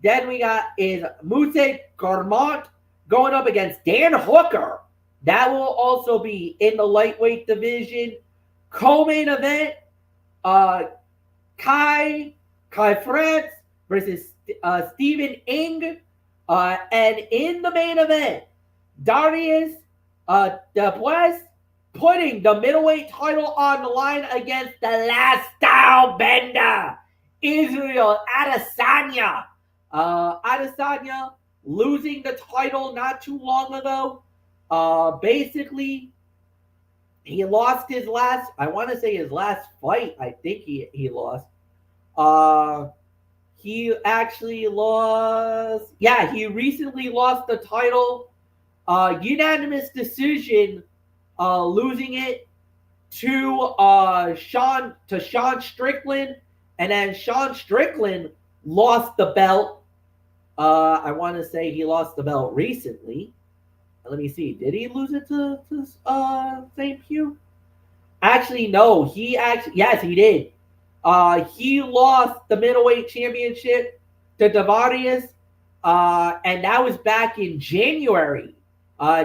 Then we got is Muse Garmont going up against Dan Hooker. That will also be in the lightweight division. Co-main event, Kai France versus Stephen Ing. And in the main event, Darius Dubois putting the middleweight title on the line against the last style bender, Israel Adesanya. Adesanya losing the title not too long ago. Basically, he lost his last, I want to say his last fight. I think he lost. He actually lost. Yeah, he recently lost the title. Unanimous decision, losing it to Sean Strickland. And then Sean Strickland lost the belt. I want to say he lost the belt recently. Let me see. Did he lose it to St. Pugh? Actually, no. Yes, he did. He lost the middleweight championship to Davarius, and that was back in January.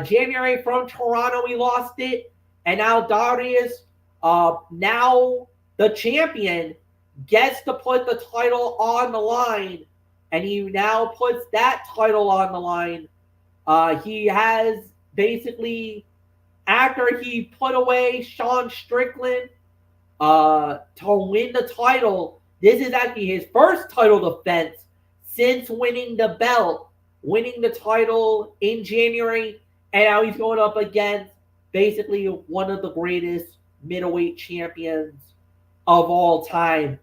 January from Toronto, he lost it, and now Darius, now the champion, gets to put the title on the line, and he now puts that title on the line. He has basically, after he put away Sean Strickland to win the title, this is actually his first title defense since winning the belt, winning the title in January, and now he's going up against basically one of the greatest middleweight champions of all time.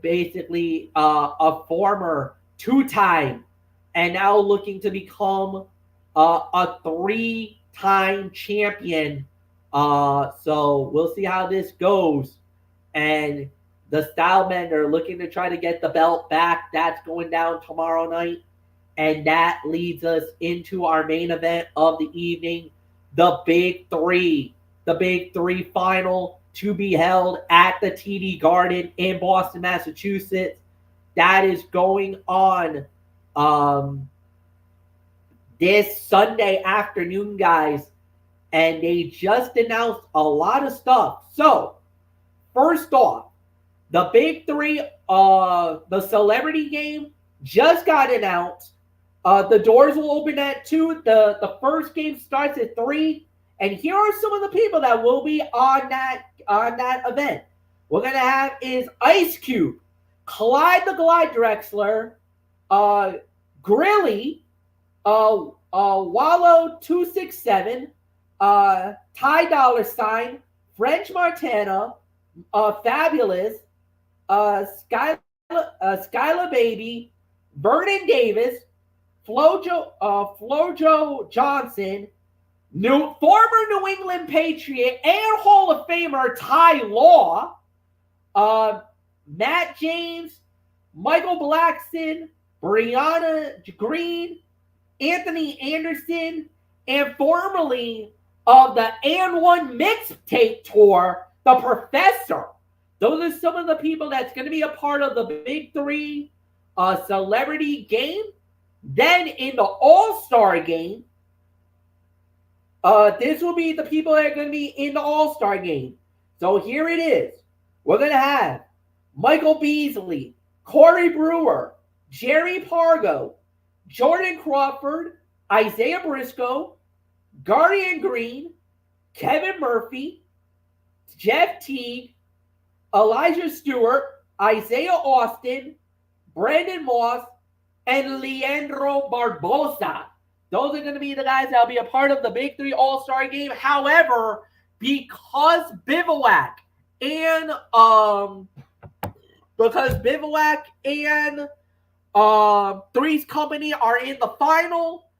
Basically a former 2-time and now looking to become a 3-time champion. So we'll see how this goes. And the Stylebender looking to try to get the belt back. That's going down tomorrow night. And that leads us into our main event of the evening, the Big Three. The Big Three final to be held at the TD Garden in Boston, Massachusetts. That is going on this Sunday afternoon, guys. And they just announced a lot of stuff. So, first off, the Big Three, the celebrity game just got announced. The doors will open at 2. The first game starts at 3. And here are some of the people that will be on that event. We're gonna have is Ice Cube, Clyde the Glide Drexler, Grilly, Wallow 267, Ty Dollar Sign, French Montana, Fabulous, Skyla Baby, Vernon Davis, Flojo Johnson, former New England Patriot and Hall of Famer Ty Law, Matt James, Michael Blackson, Brianna Green, Anthony Anderson, and formerly of the And One Mixtape Tour, the Professor. Those are some of the people that's going to be a part of the Big Three Celebrity Game. Then in the All-Star Game, this will be the people that are going to be in the All-Star Game. So here it is. We're going to have Michael Beasley, Corey Brewer, Jerry Pargo, Jordan Crawford, Isaiah Briscoe, Guardian Green, Kevin Murphy, Jeff Teague, Elijah Stewart, Isaiah Austin, Brandon Moss, and Leandro Barbosa. Those are going to be the guys that will be a part of the Big Three All-Star Game. However, because Bivouac and Three's Company are in the final,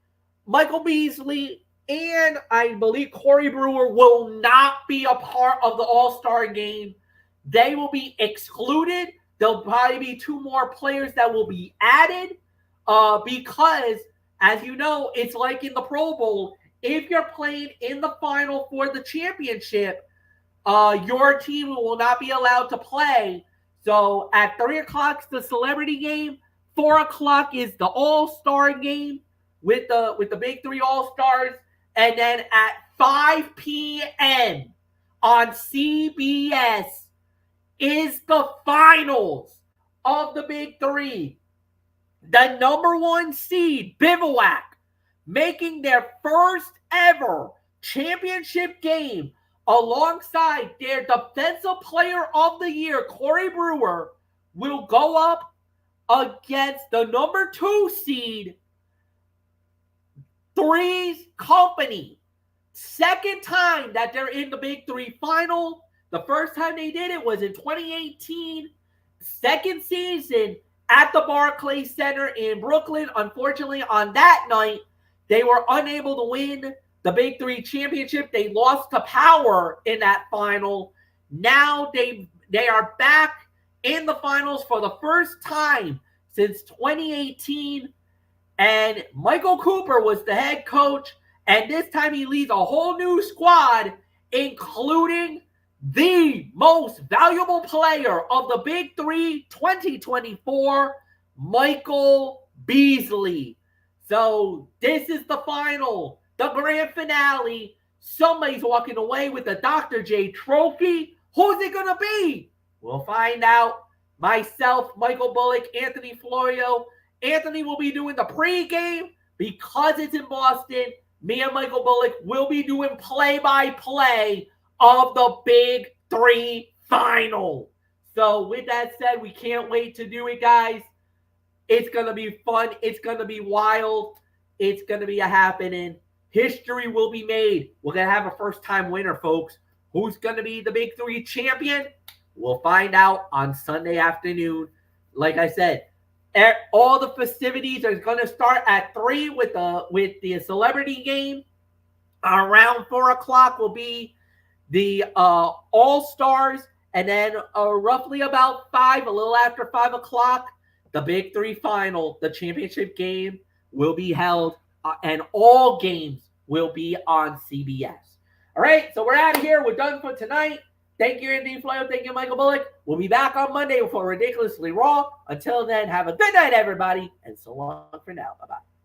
Michael Beasley and I believe Corey Brewer will not be a part of the All-Star Game. They will be excluded. There'll probably be two more players that will be added because, as you know, it's like in the Pro Bowl. If you're playing in the final for the championship, your team will not be allowed to play. So at 3 o'clock is the celebrity game. 4 o'clock is the All-Star game with the Big Three All-Stars. And then at 5 p.m. on CBS is the finals of the Big Three. The number 1 seed, Bivouac, making their first ever championship game alongside their Defensive Player of the Year, Corey Brewer, will go up against the number 2 seed, Three's Company. Second time that they're in the Big Three final. The first time they did it was in 2018. Second season at the Barclays Center in Brooklyn. Unfortunately, on that night, they were unable to win the Big Three championship. They lost to Power in that final. Now they are back in the finals for the first time since 2018. And Michael Cooper was the head coach. And this time he leads a whole new squad, including the most valuable player of the Big Three 2024, Michael Beasley. So this is the final, the grand finale. Somebody's walking away with the Dr. J trophy. Who's it going to be? We'll find out. Myself, Michael Bullock, Anthony Florio. Anthony will be doing the pregame because it's in Boston. Me and Michael Bullock will be doing play-by-play of the Big Three final. So with that said, we can't wait to do it, guys. It's going to be fun. It's going to be wild. It's going to be a happening. History will be made. We're going to have a first-time winner, folks. Who's going to be the Big Three champion? We'll find out on Sunday afternoon. Like I said, all the festivities are going to start at 3 with the celebrity game. Around 4 o'clock will be the All-Stars. And then roughly about 5, a little after 5 o'clock, the Big Three final, the championship game, will be held. And all games will be on CBS. All right, so we're out of here. We're done for tonight. Thank you, Andy Floyo. Thank you, Michael Bullock. We'll be back on Monday for Ridiculously Raw. Until then, have a good night, everybody. And so long for now. Bye-bye.